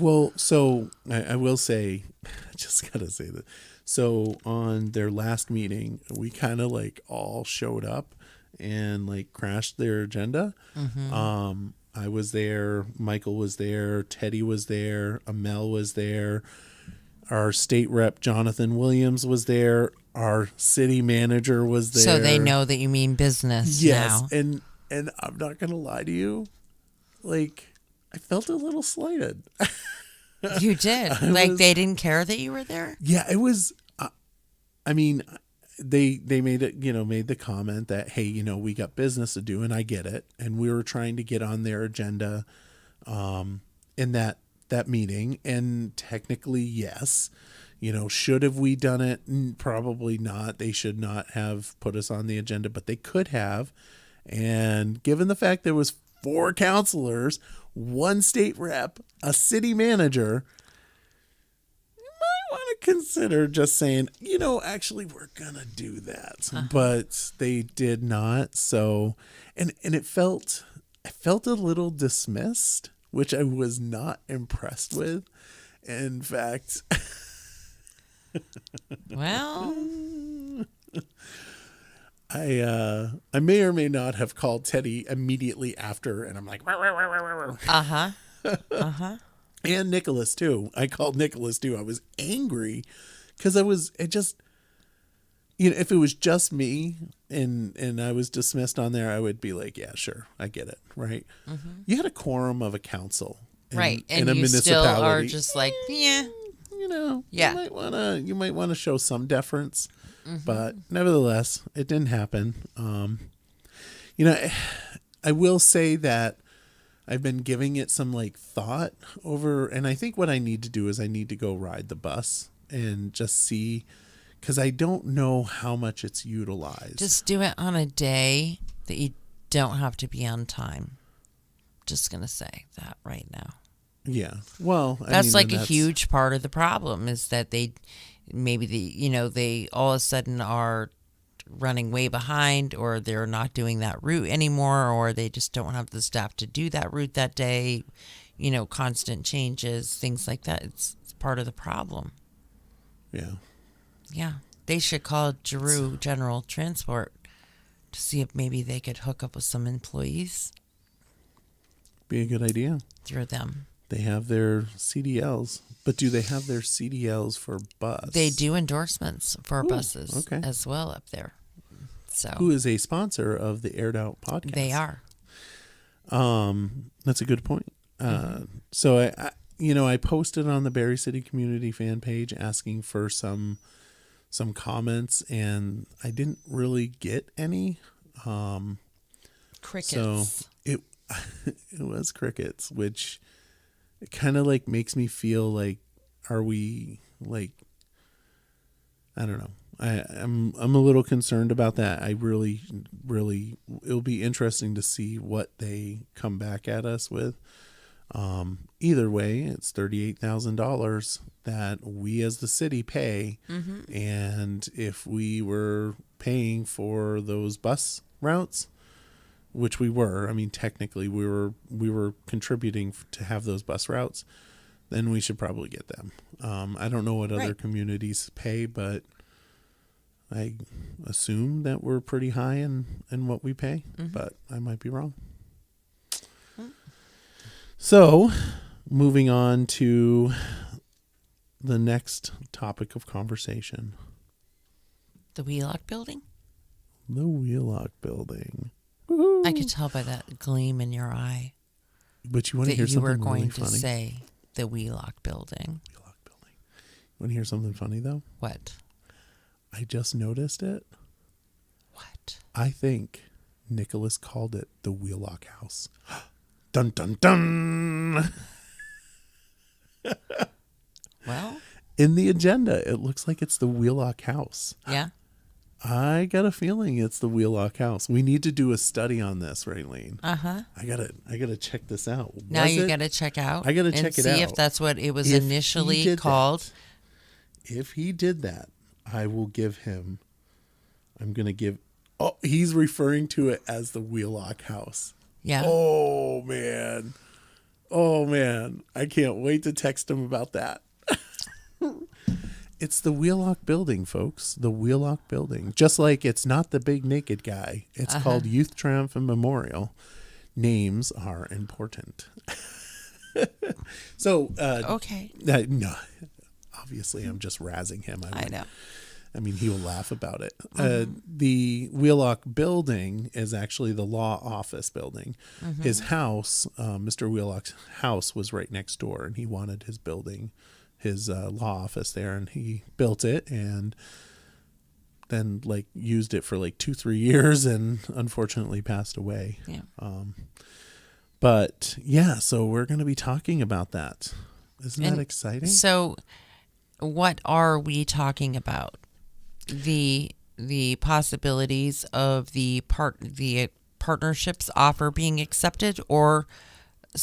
I will say, I just got to say that. So on their last meeting, we kind of like all showed up and like crashed their agenda. Mm-hmm. I was there. Michael was there. Teddy was there. Amel was there. Our state rep, Jonathan Williams, was there. Our city manager was there. So they know that you mean business now. And I'm not going to lie to you. Like, I felt a little slighted. You did? They didn't care that you were there? Yeah, it was, I mean, they made it, made the comment that, hey, we got business to do, and I get it. And we were trying to get on their agenda in that meeting. And technically, yes. Should have we done it? Probably not. They should not have put us on the agenda, but they could have. And given the fact there was 4 counselors, 1 state rep, a city manager, you might want to consider just saying, actually we're going to do that. But they did not. So, and I felt a little dismissed, which I was not impressed with. In fact, well, I may or may not have called Teddy immediately after, and I'm like, and Nicholas too. I called Nicholas too. I was angry because if it was just me and I was dismissed on there, I would be like, yeah, sure, I get it, right? Mm-hmm. You had a quorum of a council, right? And in a you still municipality. are just like, yeah. You might wanna show some deference, but nevertheless, it didn't happen. I will say that I've been giving it some like thought over, and I think what I need to do is I need to go ride the bus and just see, because I don't know how much it's utilized. Just do it on a day that you don't have to be on time. Just gonna say that right now. Yeah. Well, that's a huge part of the problem is that they all of a sudden are running way behind, or they're not doing that route anymore, or they just don't have the staff to do that route that day. Constant changes, things like that. It's part of the problem. Yeah. Yeah. They should call Giroux General Transport to see if maybe they could hook up with some employees. Be a good idea. Through them. They have their CDLs, but do they have their CDLs for bus? They do endorsements for buses as well up there. So, who is a sponsor of the Aired Out podcast? They are. That's a good point. So I posted on the Barre City Community fan page asking for some comments, and I didn't really get any. Crickets. So it was crickets, which kind of like makes me feel like, are we like, I don't know. I'm a little concerned about that. I really, it'll be interesting to see what they come back at us with. Either way, it's $38,000 that we as the city pay. Mm-hmm. And if we were paying for those bus routes, which we were, I mean, technically we were contributing to have those bus routes, then we should probably get them. I don't know what other communities pay, but I assume that we're pretty high in what we pay, but I might be wrong. So, moving on to the next topic of conversation. The Wheelock Building? The Wheelock Building. Woo-hoo. I could tell by that gleam in your eye. But you want to hear something really funny? You were going to say the Wheelock Building. Wheelock Building. You want to hear something funny, though? What? I just noticed it. What? I think Nicholas called it the Wheelock House. Dun, dun, dun. Well, In the agenda, it looks like it's the Wheelock House. yeah. I got a feeling it's the Wheelock House. We need to do a study on this, Raylene. Uh-huh. I gotta check this out. Now Was you it? got to check out. I gotta and check it see if out. that's what it was If he initially did called. that, if he did that, I will give him. I'm gonna give. Oh, he's referring to it as the Wheelock House. Yeah. Oh man. Oh man. I can't wait to text him about that. It's the Wheelock Building, folks. The Wheelock Building. Just like it's not the big naked guy. It's called Youth Triumphant Memorial. Names are important. So, Okay. no, obviously I'm just razzing him. I know. I mean, he will laugh about it. The Wheelock Building is actually the law office building. His house, Mr. Wheelock's house, was right next door, and he wanted his building, his law office there, and he built it and then used it for 2-3 years and unfortunately passed away. Yeah. But yeah, so we're going to be talking about that. Isn't that exciting? So, what are we talking about? The possibilities of the partnerships offer being accepted, or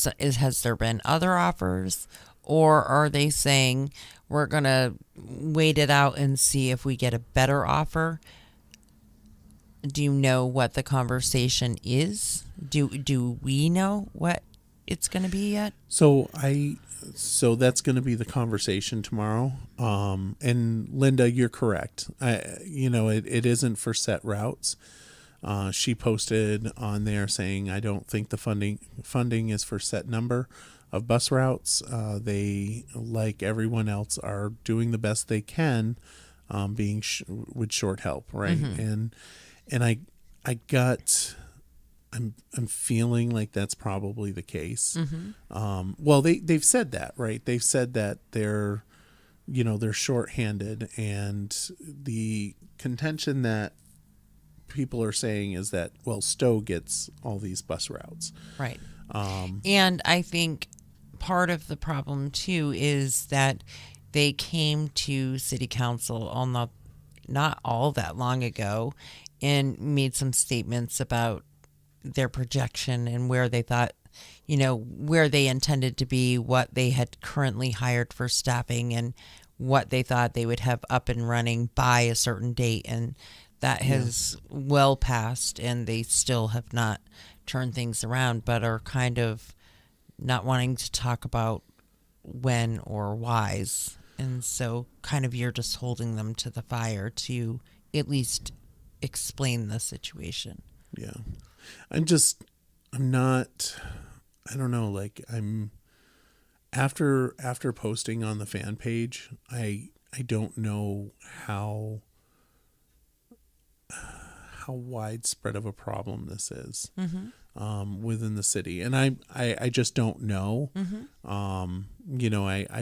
has there been other offers, or are they saying we're gonna wait it out and see if we get a better offer? Do you know what the conversation is? Do we know what it's going to be yet? So that's going to be the conversation tomorrow. And Linda, you're correct. It isn't for set routes. She posted on there saying, I don't think the funding is for set number of bus routes. They, like everyone else, are doing the best they can, being with short help. Right. And I'm feeling like that's probably the case. Well, they've said that, right? They've said that they're shorthanded, and the contention that people are saying is that, well, Stowe gets all these bus routes. Right. And I think part of the problem too is that they came to City Council not all that long ago and made some statements about their projection and where they thought, where they intended to be, what they had currently hired for staffing, and what they thought they would have up and running by a certain date. And that has well passed, and they still have not turned things around, but are kind of not wanting to talk about when or whys. And so kind of you're just holding them to the fire to at least explain the situation. Yeah. I'm not, I don't know, I'm after posting on the fan page, I don't know how widespread of a problem this is within the city. And I just don't know. I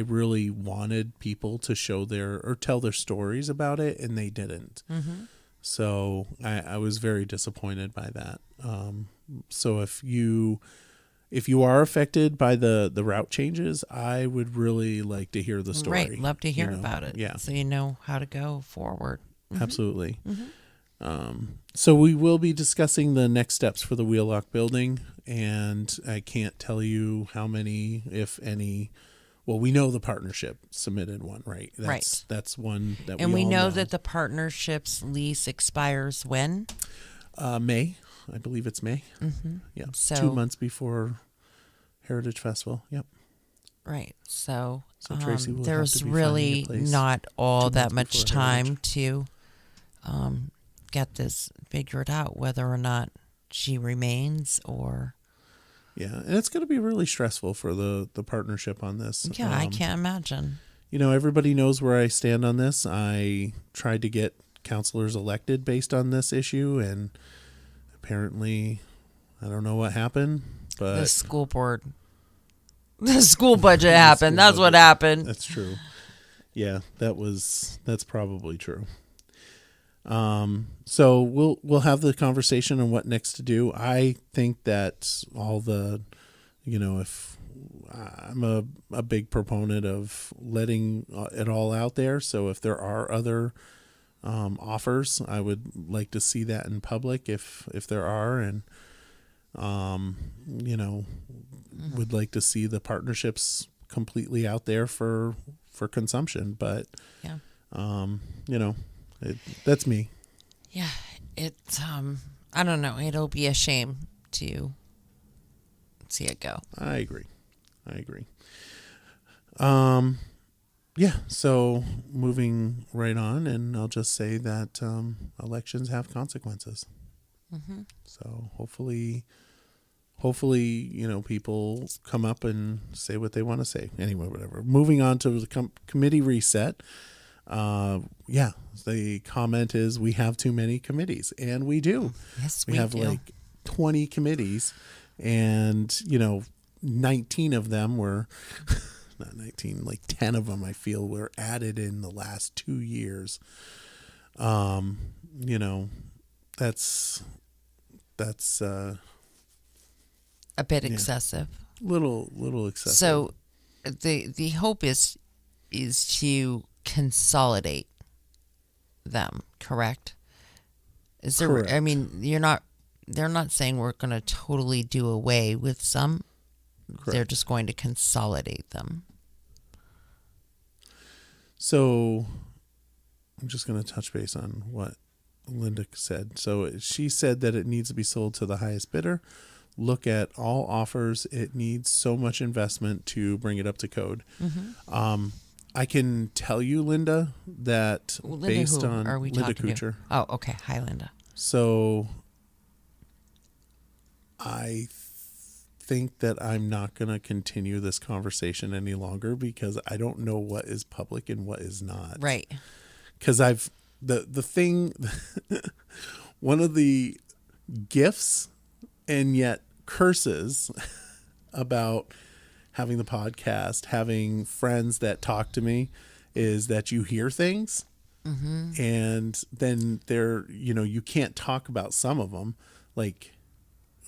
really wanted people to tell their stories about it, and they didn't. So I was very disappointed by that. So if you are affected by the route changes, I would really like to hear the story. Right, love to hear about it. Yeah. So you know how to go forward. Absolutely. So we will be discussing the next steps for the Wheelock Building, and I can't tell you how many, if any. Well, we know the partnership submitted one, right? That's one that and we all know that the partnership's lease expires when? May. I believe it's May. Yeah. So 2 months before Heritage Festival. Yep. Right. So Tracy will have there's to be really finding a place not all 2 that months much before time to get this figured out, whether or not she remains or. Yeah, and it's going to be really stressful for the partnership on this. Yeah, I can't imagine. Everybody knows where I stand on this. I tried to get counselors elected based on this issue, and apparently, I don't know what happened, but The school budget happened. That's what happened. That's true. Yeah, that's probably true. So we'll have the conversation on what next to do. I think that all the, if I'm a big proponent of letting it all out there. So if there are other offers, I would like to see that in public if there are, and would like to see the partnerships completely out there for consumption. But Yeah. That's me. Yeah. It's, I don't know. It'll be a shame to see it go. I agree. Yeah. So moving right on, and I'll just say that elections have consequences. Mm-hmm. So hopefully, people come up and say what they want to say. Anyway, whatever. Moving on to the committee reset. The comment is we have too many committees, and we do. Yes, we have do. like 20 committees, and 19 of them were not 19, like 10 of them I feel were added in the last 2 years. That's a bit excessive. Little excessive. So the hope is to consolidate them, correct? Is there? Correct. I mean, they're not saying we're going to totally do away with some. Correct. They're just going to consolidate them. So I'm just going to touch base on what Linda said. So she said that it needs to be sold to the highest bidder. Look at all offers. It needs so much investment to bring it up to code. Mm-hmm. I can tell you, Linda, that Linda, based who on are we Linda talking Kuchar. to? Oh, okay. Hi, Linda. So I think that I'm not going to continue this conversation any longer because I don't know what is public and what is not. Right. Because the thing, one of the gifts and yet curses about having the podcast, having friends that talk to me, is that you hear things, and then you can't talk about some of them, like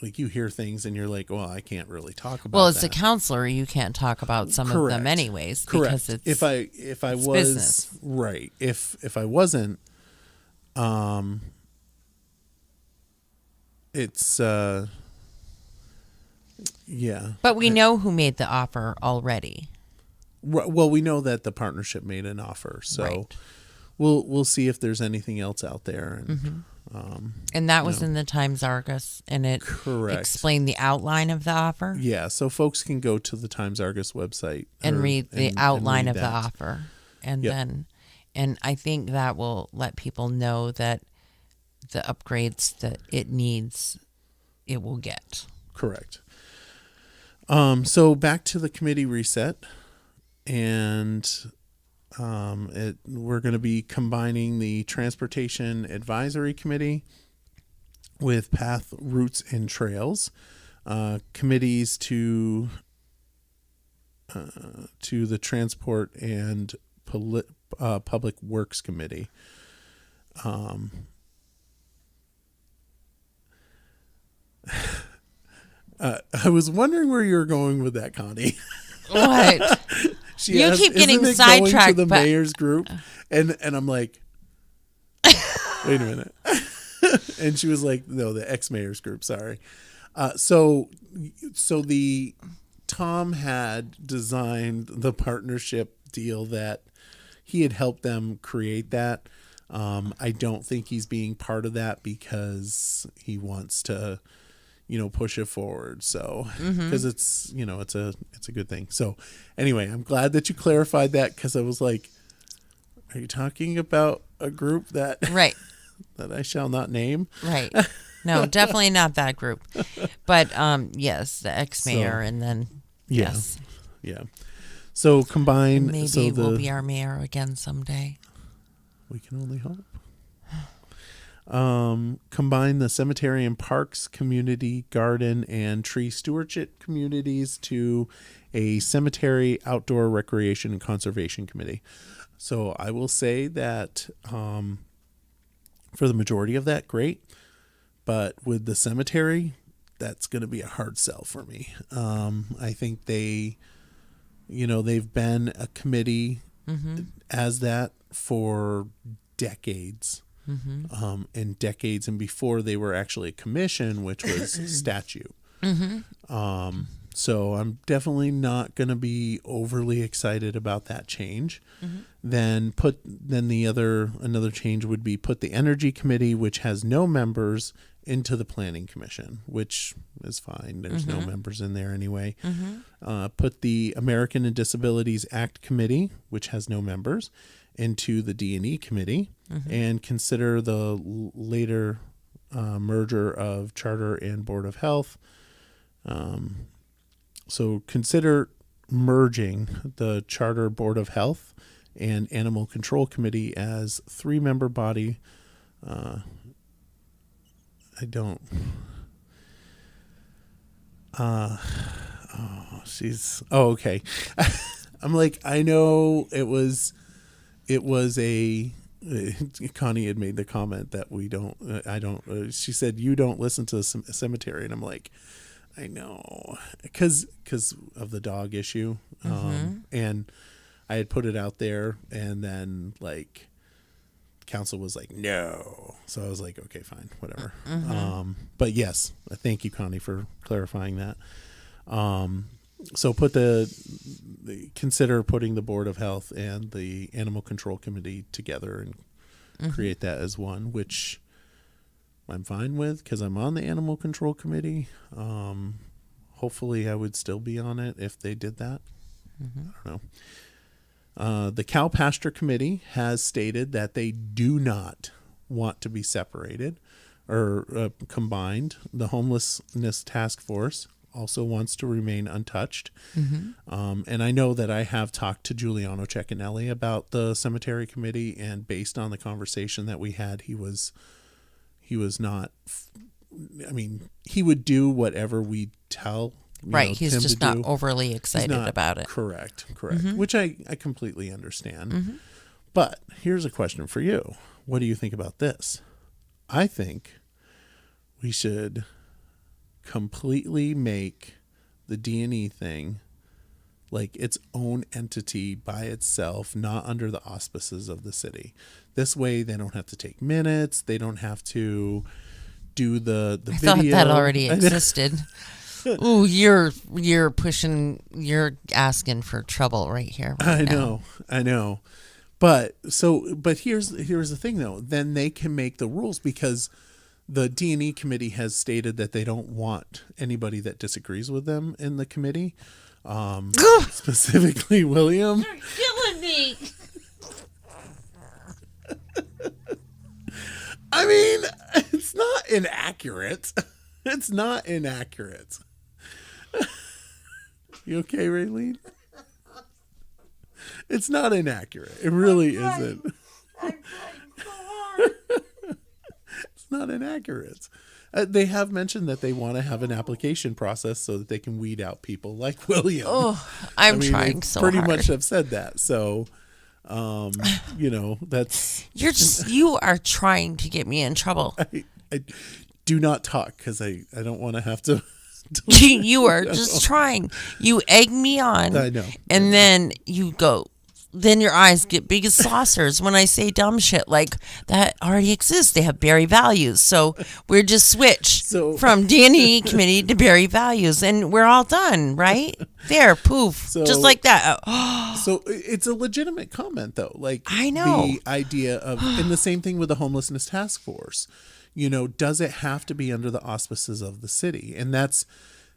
you hear things and you're like, well, I can't really talk about. Well, as that. a counselor, you can't talk about some of them anyways, because Correct. it's if I was business. right, if I wasn't, it's yeah. But we know who made the offer already. Well, we know that the partnership made an offer, so Right. we'll see if there's anything else out there, And that was in the Times Argus, and it Correct. explained the outline of the offer yeah. So folks can go to the Times Argus website and read the outline read of the that. offer. And Yep. and I think that will let people know that the upgrades that it needs, it will get. Correct. So back to the committee reset, and we're going to be combining the Transportation Advisory Committee with Path, Routes, and Trails committees to the Transport and Public Works Committee. I was wondering where you were going with that, Connie. What? She You asked, keep getting "Isn't it sidetracked, going to the but- mayor's group?" And I'm like, wait a minute. And she was like, "No, the ex-mayor's group. Sorry." So the Tom had designed the partnership deal that he had helped them create that. I don't think he's being part of that because he wants to, push it forward. So, because it's a good thing. So anyway, I'm glad that you clarified that, because I was like, are you talking about a group that, Right. that I shall not name? Right. No, definitely not that group. But yes, the ex-mayor, and then Yeah. yes. Yeah. So combine. Maybe so we'll be our mayor again someday. We can only hope. Combine the cemetery and parks, community garden, and tree stewardship communities to a cemetery, outdoor recreation, and conservation committee. So I will say that for the majority of that, great. But with the cemetery, that's going to be a hard sell for me. I think they've been a committee as that for decades. And decades, and before they were actually a commission, which was statute. So I'm definitely not going to be overly excited about that change. Then another change would be put the energy committee, which has no members, into the planning commission, which is fine. There's no members in there anyway. Put the American and Disabilities Act committee, which has no members, into the D&E committee, and consider the later merger of Charter and Board of Health. So consider merging the Charter, Board of Health, and Animal Control Committee as 3-member body. Okay. I'm like, I know it was a, Connie had made the comment that she said, you don't listen to the cemetery. And I'm like, I know, because of the dog issue. And I had put it out there, and then like council was like, no. So I was like, okay, fine, whatever. But yes, thank you, Connie, for clarifying that. So consider putting the Board of Health and the Animal Control Committee together and create that as one, which I'm fine with because I'm on the Animal Control Committee. Hopefully I would still be on it if they did that. I don't know. The Cow Pasture Committee has stated that they do not want to be separated or combined. The Homelessness Task Force also wants to remain untouched. And I know that I have talked to Giuliano Ceccanelli about the cemetery committee, and based on the conversation that we had, he was not, I mean, he would do whatever we tell he's him just to not do. overly excited about it. Correct. Which I completely understand. But here's a question for you. What do you think about this? I think we should completely make the D&E thing like its own entity by itself, not under the auspices of the city. This way they don't have to take minutes. They don't have to do the I video. thought that already existed. Ooh, you're asking for trouble right here. I know. But here's the thing though. Then they can make the rules, because the D&E committee has stated that they don't want anybody that disagrees with them in the committee. Specifically William. You're killing me. I mean, it's not inaccurate. It's not inaccurate. You okay, Raylene? It's not inaccurate. It really isn't. I'm trying so hard. It's not inaccurate. They have mentioned that they want to have an application process so that they can weed out people like William. Oh, I'm trying so hard. Pretty much have said that. So, that's... You are trying to get me in trouble. I do not talk because I don't want to have to... You are just trying. You egg me on. I know. And then you go... Then your eyes get big as saucers when I say dumb shit like that already exists. They have Barre values. So we're just switch from D&E committee to Barre values, and we're all done, right? There, poof, just like that. So it's a legitimate comment, though. Like, I know. The idea of, and the same thing with the Homelessness Task Force, does it have to be under the auspices of the city? And that's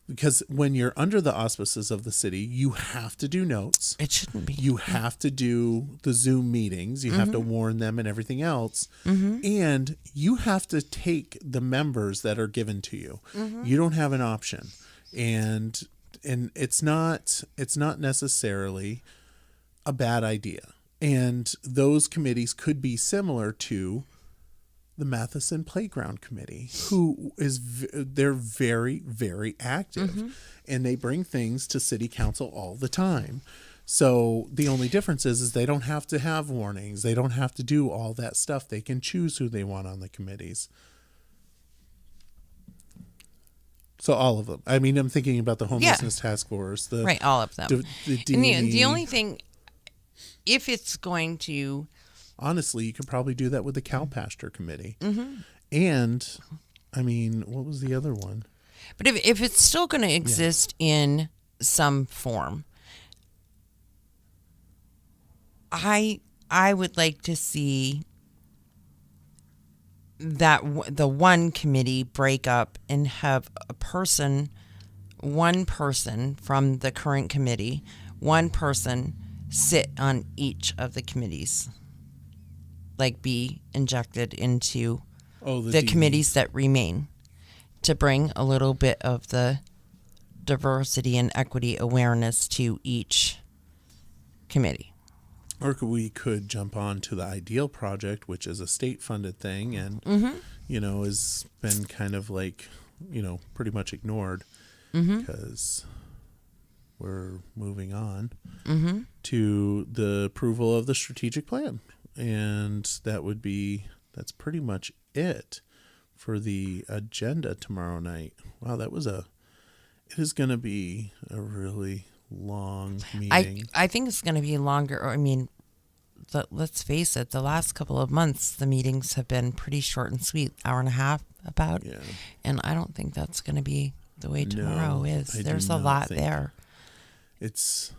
because when you're under the auspices of the city, you have to do notes. It shouldn't be. You have to do the Zoom meetings. You have to warn them and everything else. And you have to take the members that are given to you. You don't have an option. And it's not necessarily a bad idea. And those committees could be similar to the Matheson Playground Committee, they're very, very active, and they bring things to city council all the time. So the only difference is they don't have to have warnings. They don't have to do all that stuff. They can choose who they want on the committees. So all of them. I mean, I'm thinking about the homelessness task force. Right, all of them. The And the only thing, if it's going to... Honestly, you could probably do that with the cow pasture committee. Mm-hmm. And, I mean, what was the other one? But if it's still going to exist in some form, I would like to see that the one committee break up and have one person from the current committee, one person sit on each of the committees, like be injected into the committees that remain, to bring a little bit of the diversity and equity awareness to each committee. Or we could jump on to the Ideal Project, which is a state-funded thing and, has been kind of like, pretty much ignored because we're moving on to the approval of the strategic plan. And that's pretty much it for the agenda tomorrow night. Wow, it is going to be a really long meeting. I think it's going to be longer. I mean, let's face it, the last couple of months, the meetings have been pretty short and sweet, hour and a half about. Yeah. And I don't think that's going to be the way tomorrow is. There's a lot there. It's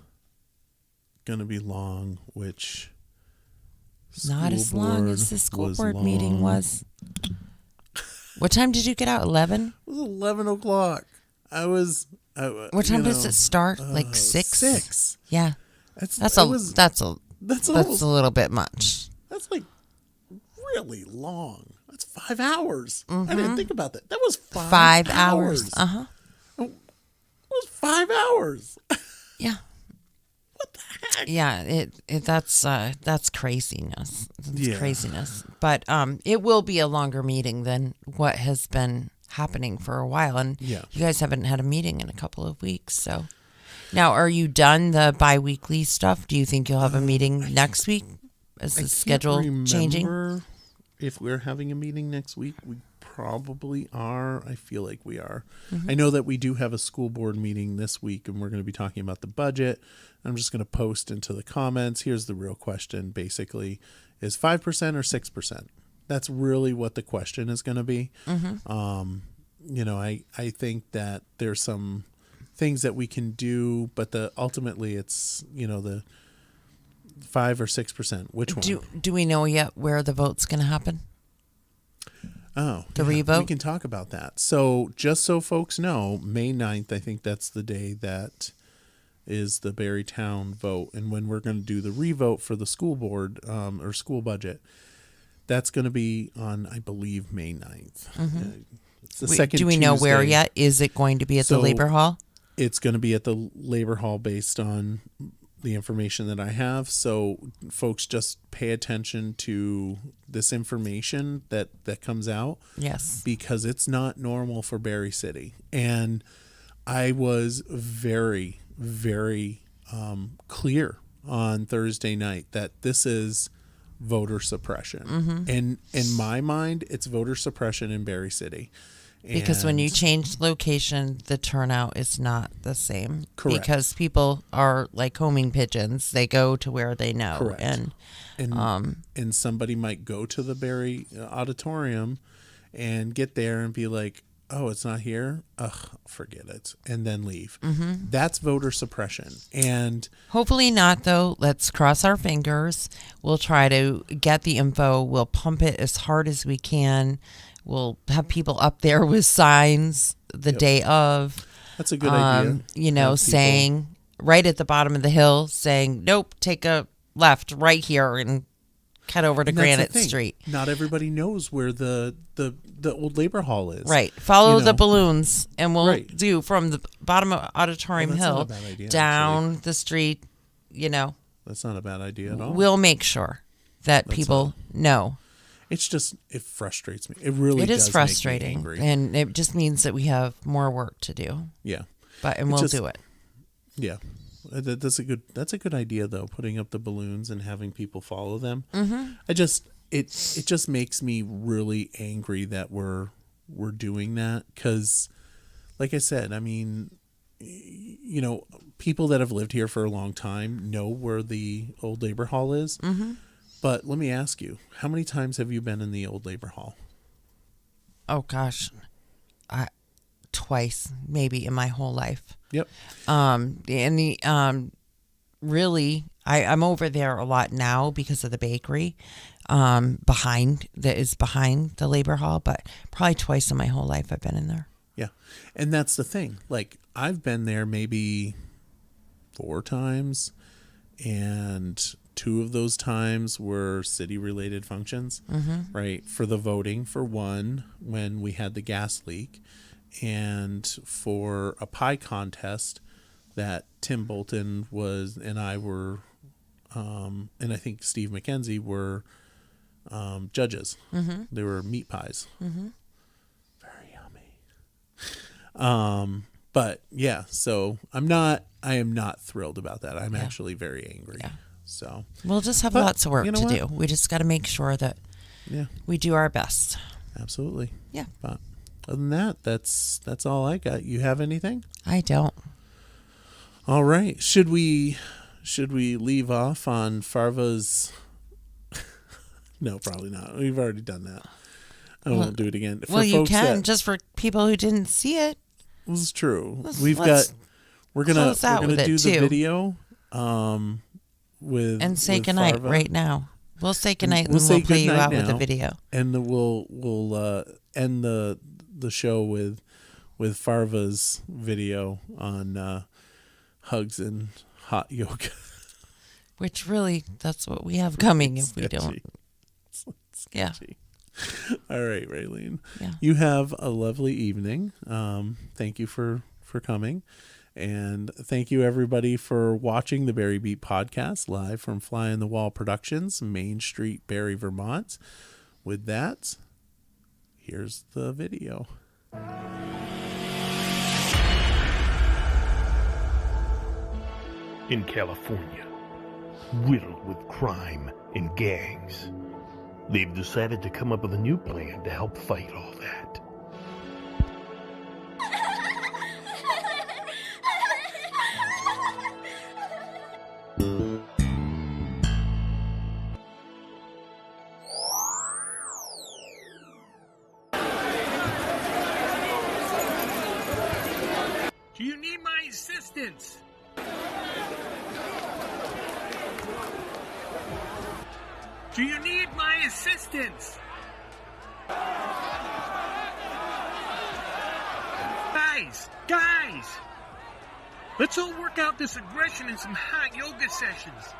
going to be long, which not as long as the school board meeting was. What time did you get out? 11? It was 11 o'clock. What time does it start? Like 6? 6. Yeah. That's a little bit much. That's like really long. That's 5 hours. I didn't think about that. That was 5 hours. Uh-huh. It was 5 hours. Yeah. What the heck? Yeah, that's craziness. It's craziness. But it will be a longer meeting than what has been happening for a while, and you guys haven't had a meeting in a couple of weeks. So now, are you done the bi-weekly stuff? Do you think you'll have a meeting next week? Is the schedule changing? If we're having a meeting next week, we probably are. I feel like we are. I know that we do have a school board meeting this week, and we're going to be talking about the budget. I'm just going to post into the comments. Here's the real question, basically, is 5% or 6%? That's really what the question is going to be. I think that there's some things that we can do, but ultimately it's, the 5 or 6%. Which one? Do we know yet where the vote's going to happen? Oh, the revote? We can talk about that. So just so folks know, May 9th, I think that's the day that is the Barre Town vote. And when we're going to do the revote for the school board or school budget, that's going to be on, I believe, May 9th. It's the second Do we know Tuesday. where yet? Is it going to be at the Labor Hall? It's going to be at the Labor Hall based on the information that I have. So folks, just pay attention to this information that comes out. Yes. Because it's not normal for Barre City. And I was very, very clear on Thursday night that this is voter suppression. And in my mind, it's voter suppression in Barre City. Because when you change location, the turnout is not the same. Correct. Because people are like homing pigeons. They go to where they know. Correct. And somebody might go to the Barre auditorium and get there and be like, oh, it's not here? Ugh, forget it. And then leave. That's voter suppression. And hopefully not, though. Let's cross our fingers. We'll try to get the info. We'll pump it as hard as we can. We'll have people up there with signs the day of. That's a good idea. Saying right at the bottom of the hill, saying, nope, take a left right here and cut over to Granite Street. Not everybody knows where the old Labor Hall is. Right. Follow the balloons, and we'll do from the bottom of Auditorium Hill down the street, That's not a bad idea at all. We'll make sure that people know. It's just, it frustrates me. It really is does frustrating. Make me angry. And it just means that we have more work to do. Yeah. We'll do it. Yeah. That's a good idea though. Putting up the balloons and having people follow them. Mm-hmm. It just makes me really angry that we're doing that because, like I said, I mean, people that have lived here for a long time know where the old labor hall is. Mm-hmm. But let me ask you, how many times have you been in the old labor hall? Oh gosh, twice maybe in my whole life. Yep. Really, I'm over there a lot now because of the bakery, behind the labor hall. But probably twice in my whole life I've been in there. Yeah, and that's the thing. Like I've been there maybe 4 times, and 2 of those times were city-related functions, right? For the voting, for one, when we had the gas leak, and for a pie contest that Tim Bolton and I were, and I think Steve McKenzie were judges. Mm-hmm. They were meat pies. Mm-hmm. Very yummy. But yeah, so I am not thrilled about that. I'm actually very angry. Yeah. So we'll just have lots of work to do. We just got to make sure that we do our best. Absolutely. Yeah. But other than that, that's all I got. You have anything? I don't. All right. Should we leave off on Farva's? No, probably not. We've already done that. I won't do it again. You can, just for people who didn't see it. This is true. We're gonna do the video. And say goodnight right now. We'll say goodnight and we'll play you out with the video. And then we'll end the show with Farva's video on hugs and hot yoga. Which really, that's what we have coming if we don't. Yeah. All right, Raylene. Yeah. You have a lovely evening. Thank you for coming. And thank you, everybody, for watching the Barry Beat Podcast live from Fly on the Wall Productions, Main Street, Barre, Vermont. With that, here's the video. In California, riddled with crime and gangs, they've decided to come up with a new plan to help fight all that. Do you need my assistance? Do you need my assistance? Guys! Let's all work out this aggression in some hot yoga sessions.